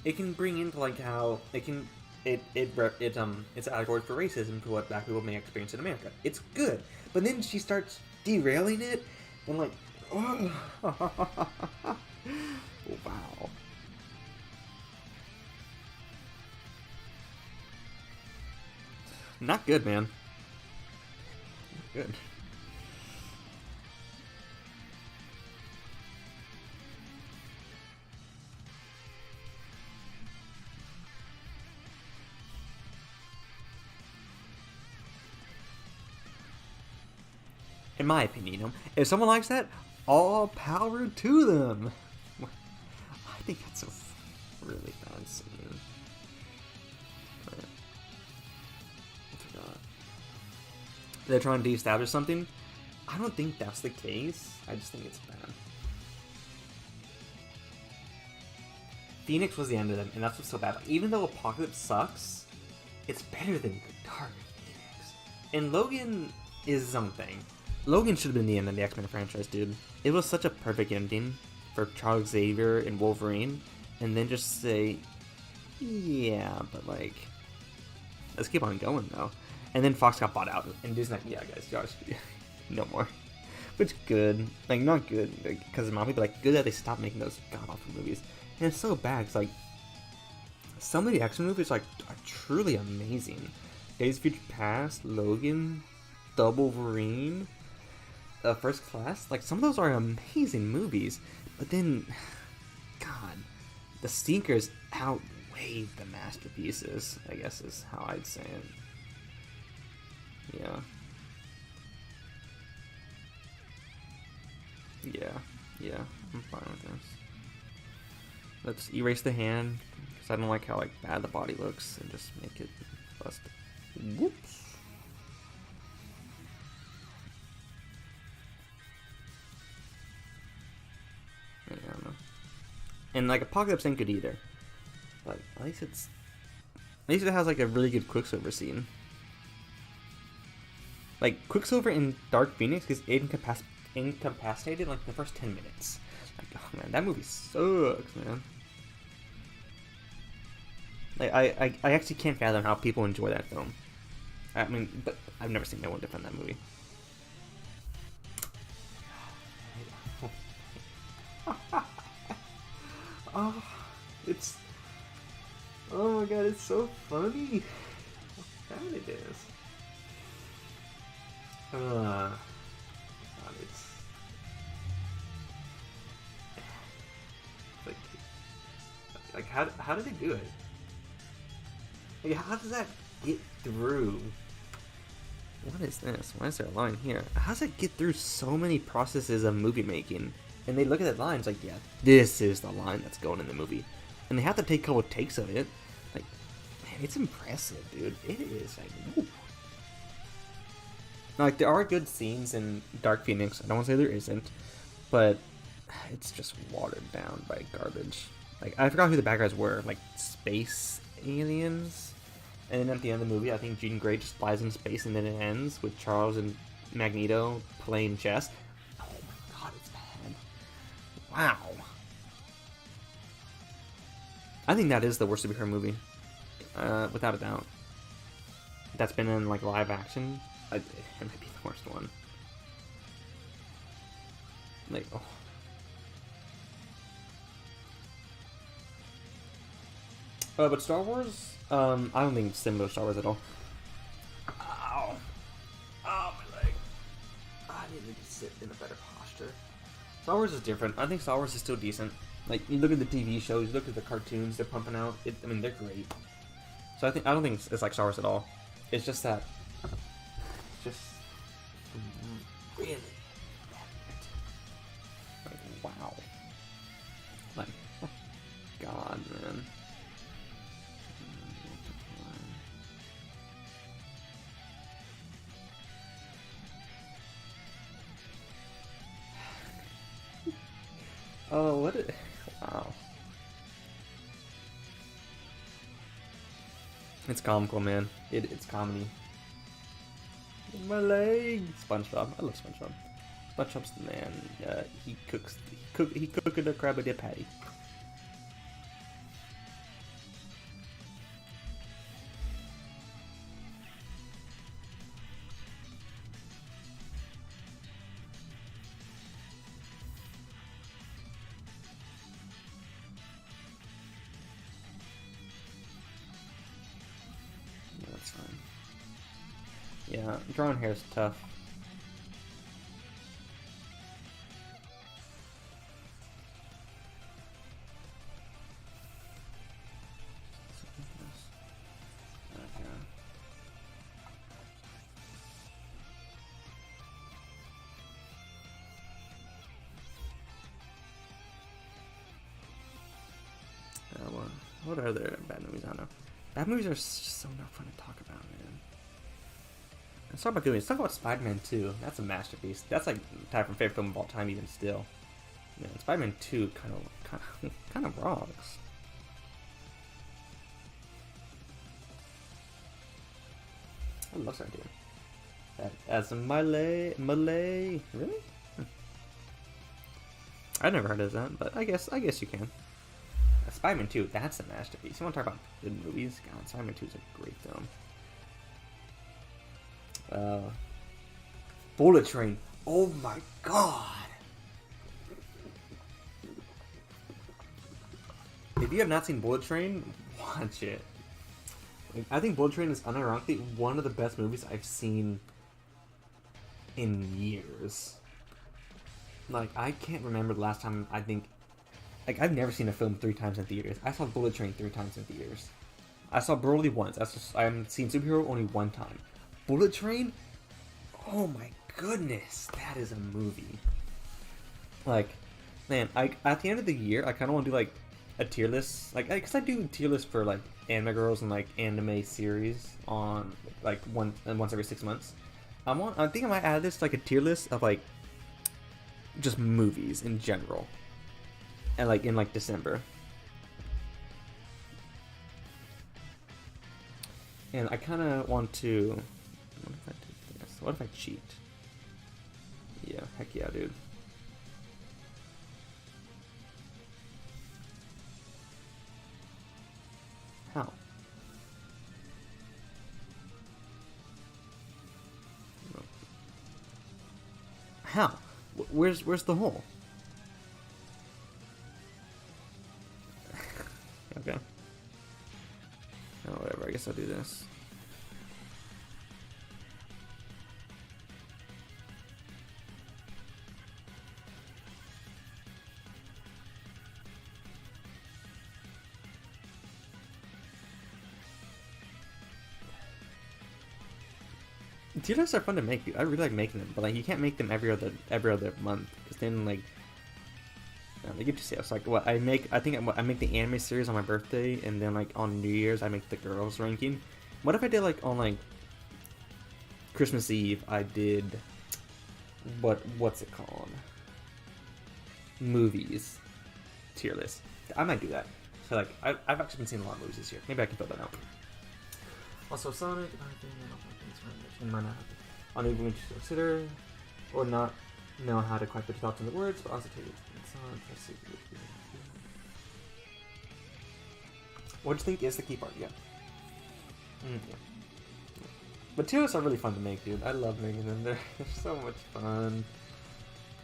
It can bring into like how it can it's allegory for racism to what black people may experience in America. It's good, but then she starts derailing it and like, oh, wow. Not good, man. Not good. In my opinion, you know, if someone likes that, all power to them. I think that's a really bad scene. I forgot. They're trying to establish something. I don't think that's the case. I just think it's bad. Phoenix was the end of them, and that's what's so bad. Even though Apocalypse sucks, it's better than Dark Phoenix. And Logan is something. Logan should have been the end of the X-Men franchise, dude. It was such a perfect ending for Charles Xavier and Wolverine, and then just say, yeah, but like, let's keep on going though. And then Fox got bought out, and Disney, yeah, guys, Josh, no more. Which good, like not good, because like, people like good that they stopped making those god awful movies. And it's so bad. It's like some of the X-Men movies like are truly amazing. Days of Future Past, Logan, Double Wolverine, First Class. Like some of those are amazing movies. But then, God, the stinkers outweigh the masterpieces. I guess is how I'd say it. Yeah, I'm fine with this. Let's erase the hand, because I don't like how like bad the body looks, and just make it busted. Whoops. I don't know. And like Apocalypse ain't good either. But at least it has like a really good Quicksilver scene. Like Quicksilver in Dark Phoenix is incapacitated like the first 10 minutes. Like, oh man, that movie sucks, man. Like I actually can't fathom how people enjoy that film. I mean, but I've never seen anyone defend that movie. Oh, oh my god, it's so funny. How bad it is. God, it's like how did it do it? Like, how does that get through? What is this? Why is there a line here? How does it get through so many processes of movie making? And they look at that line, it's like, yeah, this is the line that's going in the movie. And they have to take a couple takes of it. Like, man, it's impressive, dude. It is. Like, whoop. Now, like, there are good scenes in Dark Phoenix. I don't want to say there isn't. But it's just watered down by garbage. Like, I forgot who the bad guys were. Like, space aliens? And then at the end of the movie, I think Jean Grey just flies in space, and then it ends with Charles and Magneto playing chess. Oh my god, it's bad. Wow. I think that is the worst superhero movie. Without a doubt. That's been in, like, live action. It might be the worst one. Like, oh. But Star Wars, I don't think it's similar to Star Wars at all. Ow. Oh, my leg. I needed to sit in a better posture. Star Wars is different. I think Star Wars is still decent. Like, you look at the TV shows, you look at the cartoons they're pumping out. I mean, they're great. So I don't think it's like Star Wars at all. It's just that, just really bad. Like, wow. Like, oh, God, man. Oh, what? Wow. It's comical, man. It's comedy. My leg. SpongeBob. I love SpongeBob. SpongeBob's the man. He cooked a Krabby Patty. That's fine. Yeah, drawing hair is tough. What are there bad movies? I don't know. Bad movies are just so not fun to talk about, man. Let's talk about good movies. Let's talk about Spider-Man 2. That's a masterpiece. That's like type of favorite film of all time, even still. Man, Spider-Man 2 kind of rocks. I love that dude. That as a Malay, really? I never heard of that, but I guess you can. Spider-Man 2, that's a masterpiece. You want to talk about good movies? God, Spider-Man 2 is a great film. Bullet Train. Oh my god! If you have not seen Bullet Train, watch it. I think Bullet Train is unironically one of the best movies I've seen in years. Like, I can't remember the last time Like, I've never seen a film 3 times in theaters. I saw Bullet Train 3 times in theaters. I saw Broly once. I've seen Superhero only 1 time. Bullet Train? Oh my goodness. That is a movie. Like, man, at the end of the year, I kind of want to do, like, a tier list. Like, because I do tier lists for, like, anime girls and, like, anime series on, like, once every 6 months. I think I might add this, like, a tier list of, like, just movies in general. And like in like December. And I kind of want to. What if I do this? What if I cheat? Yeah, heck yeah, dude. How? How? Where's the hole? Okay. Oh, whatever. I guess I'll do this. Tier lists are fun to make, dude. I really like making them, but like you can't make them every other month, because then like they get to sales. Like what I make the anime series on my birthday, and then like on New Year's I make the girls ranking. What if I did like on like Christmas Eve I did what's it called? Movies tier list. I might do that. So like I've actually been seeing a lot of movies this year. Maybe I can fill that out. Also Sonic, might not even to consider or not know how to quite put your thoughts into words, but also take it. What do you think is the key part? Yeah. Yeah. But tier lists are really fun to make, dude. I love making them. They're so much fun.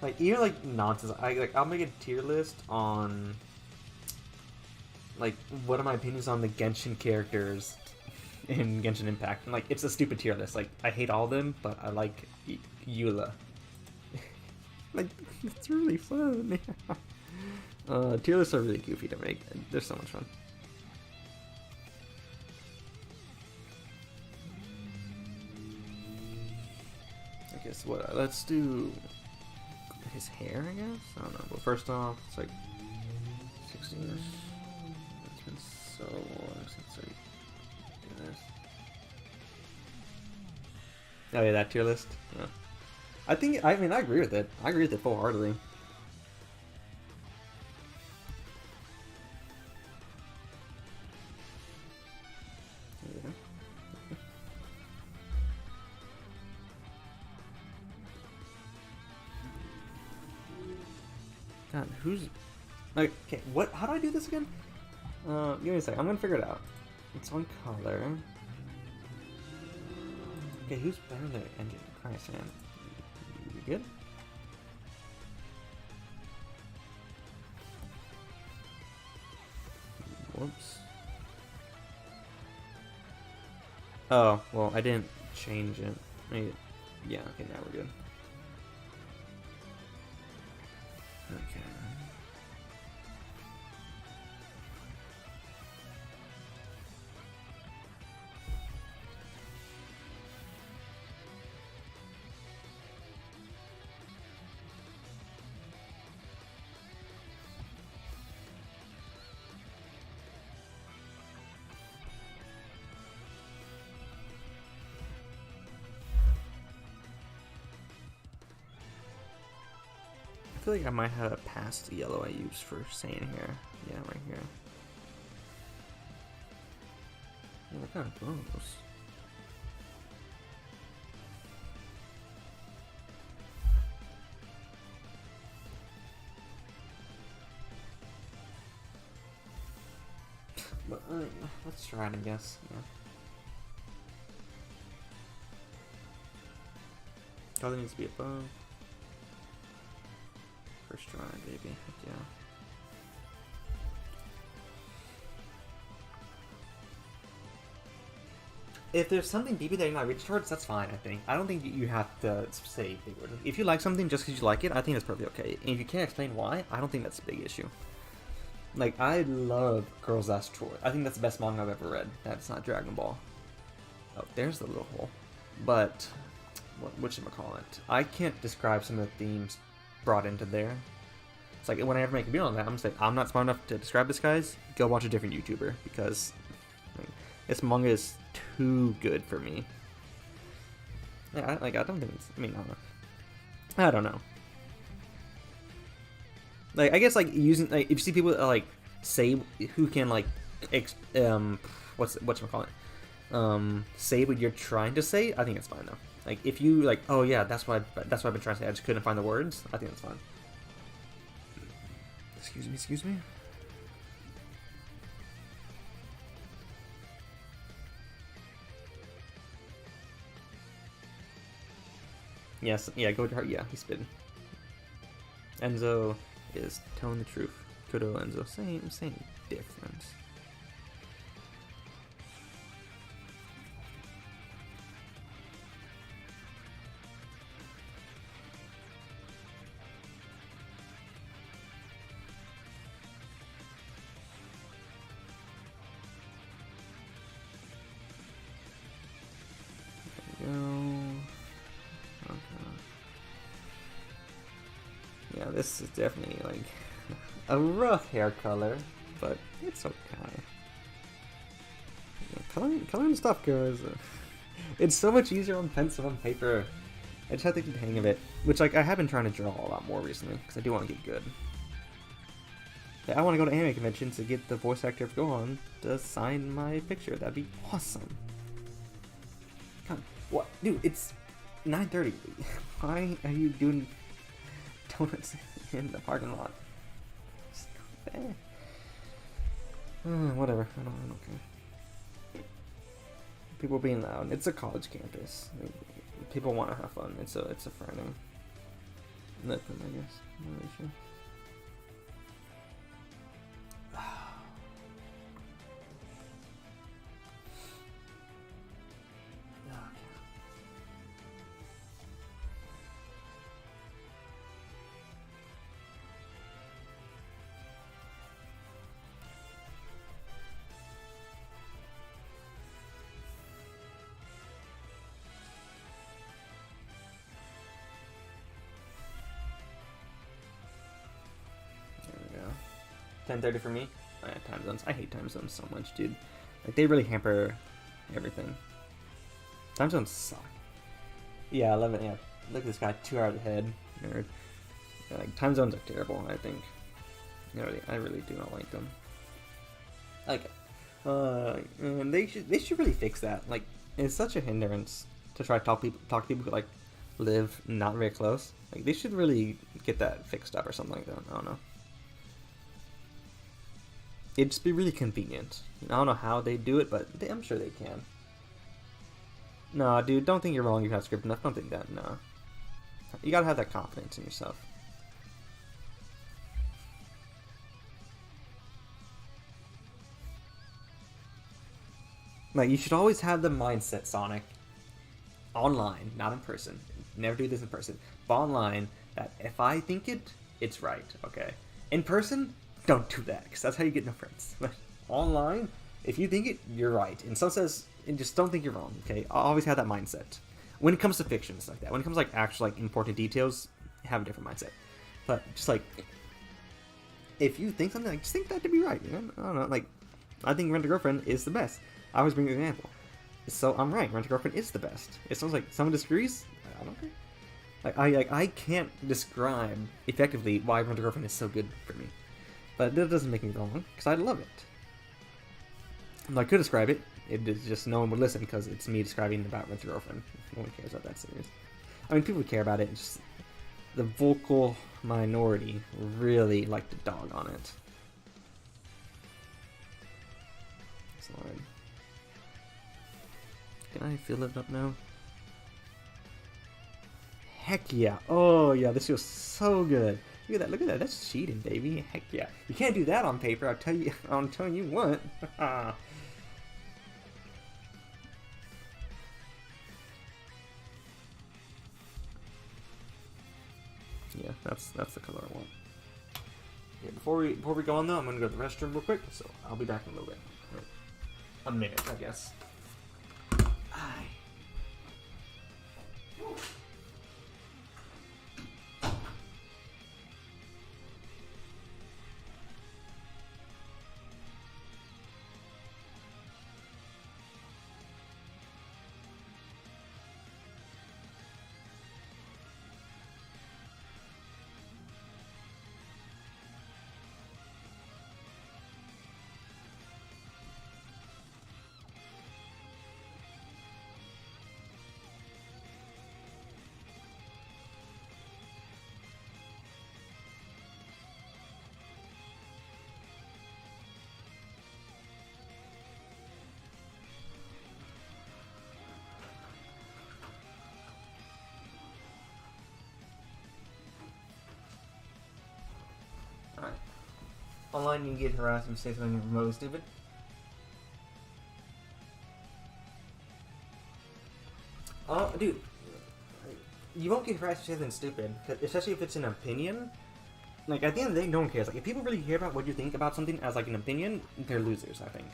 Like even like nonsense. I'll make a tier list on like what are my opinions on the Genshin characters in Genshin Impact. And like it's a stupid tier list. Like I hate all of them, but I like Eula. Like it's really fun. Tier lists are really goofy to make. They're so much fun. I guess what? Let's do his hair. I guess I don't know. But first off, it's like 16 years. It's been so long since I did this. Oh yeah, that tier list. Yeah. I agree with it. I agree with it full-heartedly. Yeah. God, who's... Okay, what? How do I do this again? Give me a second. I'm gonna figure it out. It's on color. Okay, who's better than the engine? Christ, man. You good? Whoops. Oh, well, I didn't change it. Maybe, yeah, okay, now we're good. Okay. feel like I might have a past yellow I used for saying here. Yeah, right here. Yeah, that kind of gross. But let's try it, I guess. Yeah. Color needs to be above. First try, baby. Heck yeah. If there's something deeper that you're not reaching towards, that's fine, I think. I don't think you have to say big words. If you like something just because you like it, I think that's perfectly okay. And if you can't explain why, I don't think that's a big issue. Like, I love Girls Last Tour. I think that's the best manga I've ever read. That's not Dragon Ball. Oh, there's the little hole. But, whatchamacallit? I can't describe some of the themes brought into there. It's like, when I ever make a video on that, I'm gonna say, I'm not smart enough to describe this, guys. Go watch a different YouTuber, because this manga is too good for me. Yeah, I don't think it's, I mean, I don't know. Like, I guess, like, using, like, if you see people that, like, say, who can, like, whatchamacallit? Say what you're trying to say, I think it's fine, though. Like, if you, like, oh, yeah, that's what I've been trying to say, I just couldn't find the words, I think that's fine. Excuse me? Yes, yeah, go to heart, yeah, he's spitting. Enzo is telling the truth. Kudo, Enzo, same difference. There we go. Yeah, this is definitely like a rough hair color, but it's okay. Yeah, coloring stuff goes. It's so much easier on pencil and paper. I just have to get the hang of it, which like I have been trying to draw a lot more recently because I do want to get good. Yeah, I want to go to anime conventions to get the voice actor of Gohan to sign my picture. That'd be awesome. God, what, dude? It's 9:30. Why are you doing donuts in the parking lot? Whatever. I don't care. People being loud. It's a college campus. People want to have fun. It's a Friday. Nothing, I guess. No issue. There we go. 10:30 for me. Oh, yeah, time zones. I hate time zones so much, dude. Like, they really hamper everything. Time zones suck. Yeah, 11. Yeah, look at this guy, 2 hours ahead. Nerd. Yeah, like, time zones are terrible, I think. I really do not like them. Like, and they should really fix that. Like, it's such a hindrance to try to talk to people who like live not very close. Like, they should really get that fixed up or something like that. I don't know. It'd just be really convenient. I don't know how they do it, but I'm sure they can. No, dude, don't think you're wrong. You have script enough. Don't think that. No, you gotta have that confidence in yourself. Like, you should always have the mindset, Sonic, online, not in person. Never do this in person. But online, that if I think it, it's right, okay? In person, don't do that, because that's how you get no friends. But online, if you think it, you're right. And someone says, and just don't think you're wrong, okay? I'll always have that mindset. When it comes to fiction, it's like that. When it comes to, like, actual, like, important details, have a different mindset. But just, like, if you think something, like, just think that to be right, you know? I don't know, like, I think Rent a Girlfriend is the best. I always bring an example. So I'm right, Rent a Girlfriend is the best. It sounds like someone disagrees, I don't care. I can't describe effectively why Rent a Girlfriend is so good for me. But that doesn't make me wrong, because I love it. And I could describe it, it is just no one would listen because it's me describing about Rent a Girlfriend. No one cares about that series. I mean, people care about it, it's just the vocal minority really like to dog on it. Slide. Can I fill it up now? Heck yeah. Oh yeah, this feels so good. Look at that, that's cheating, baby. Heck yeah. You can't do that on paper, I'll tell you, I'm telling you what. Yeah, that's the color I want. Yeah, before we go on though, I'm gonna go to the restroom real quick, so I'll be back in a little bit. A minute, I guess. Aye. Alright. Online, you can get harassed and say something remotely stupid. Dude, you won't get harassed for saying something stupid, especially if it's an opinion. Like, at the end of the day, no one cares. Like, if people really care about what you think about something as, like, an opinion, they're losers, I think.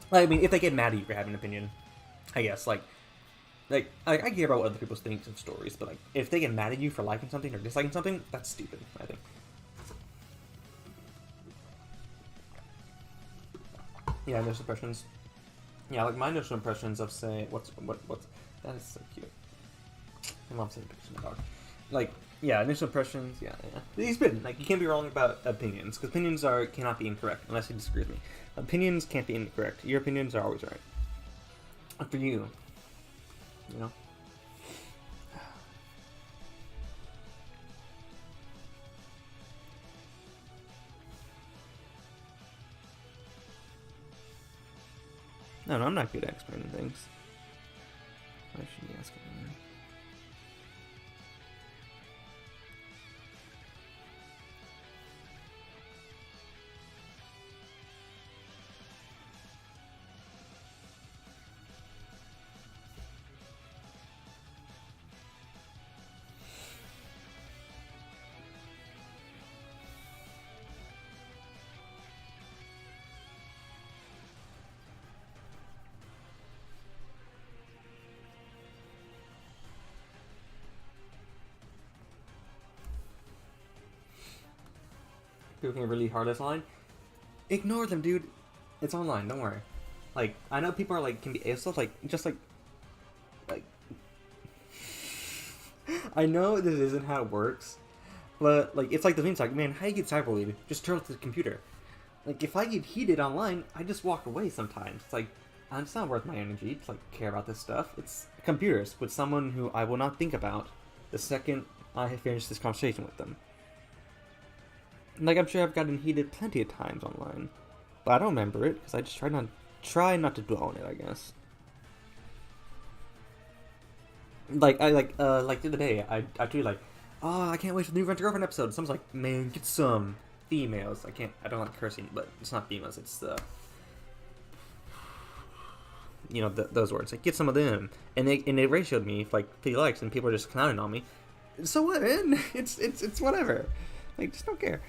Like, I mean, if they get mad at you for having an opinion, I guess, like I care about what other people think of stories, but, like, if they get mad at you for liking something or disliking something, that's stupid, I think. Yeah, initial impressions. Yeah, like, my initial impressions of, say, what's, that is so cute. My mom's taking pictures of my dog. Like, yeah, initial impressions, yeah. He's been, like, you can't be wrong about opinions, because opinions cannot be incorrect, unless you disagree with me. Opinions can't be incorrect. Your opinions are always right. For you. You know? No, I'm not good at explaining things. I should be asking you. People can really hard this line. Ignore them, dude. It's online. Don't worry. Like, I know people are like can be ASOs, like just like. I know this isn't how it works, but like it's like the memes like, man, how you get cyberbullied? Just turn off the computer. Like if I get heated online, I just walk away sometimes. It's like it's not worth my energy to like care about this stuff. It's computers with someone who I will not think about the second I finish this conversation with them. Like, I'm sure I've gotten heated plenty of times online, but I don't remember it because I just try not to dwell on it, I guess. Like the other day, I tweeted like, oh, I can't wait for the new Rent a Girlfriend episode. Someone's like, man, get some females. I don't like cursing, but it's not females. It's those words. Like, get some of them, and they ratioed me like 50 likes, and people are just clowning on me. So what, man? It's whatever. Like, just don't care.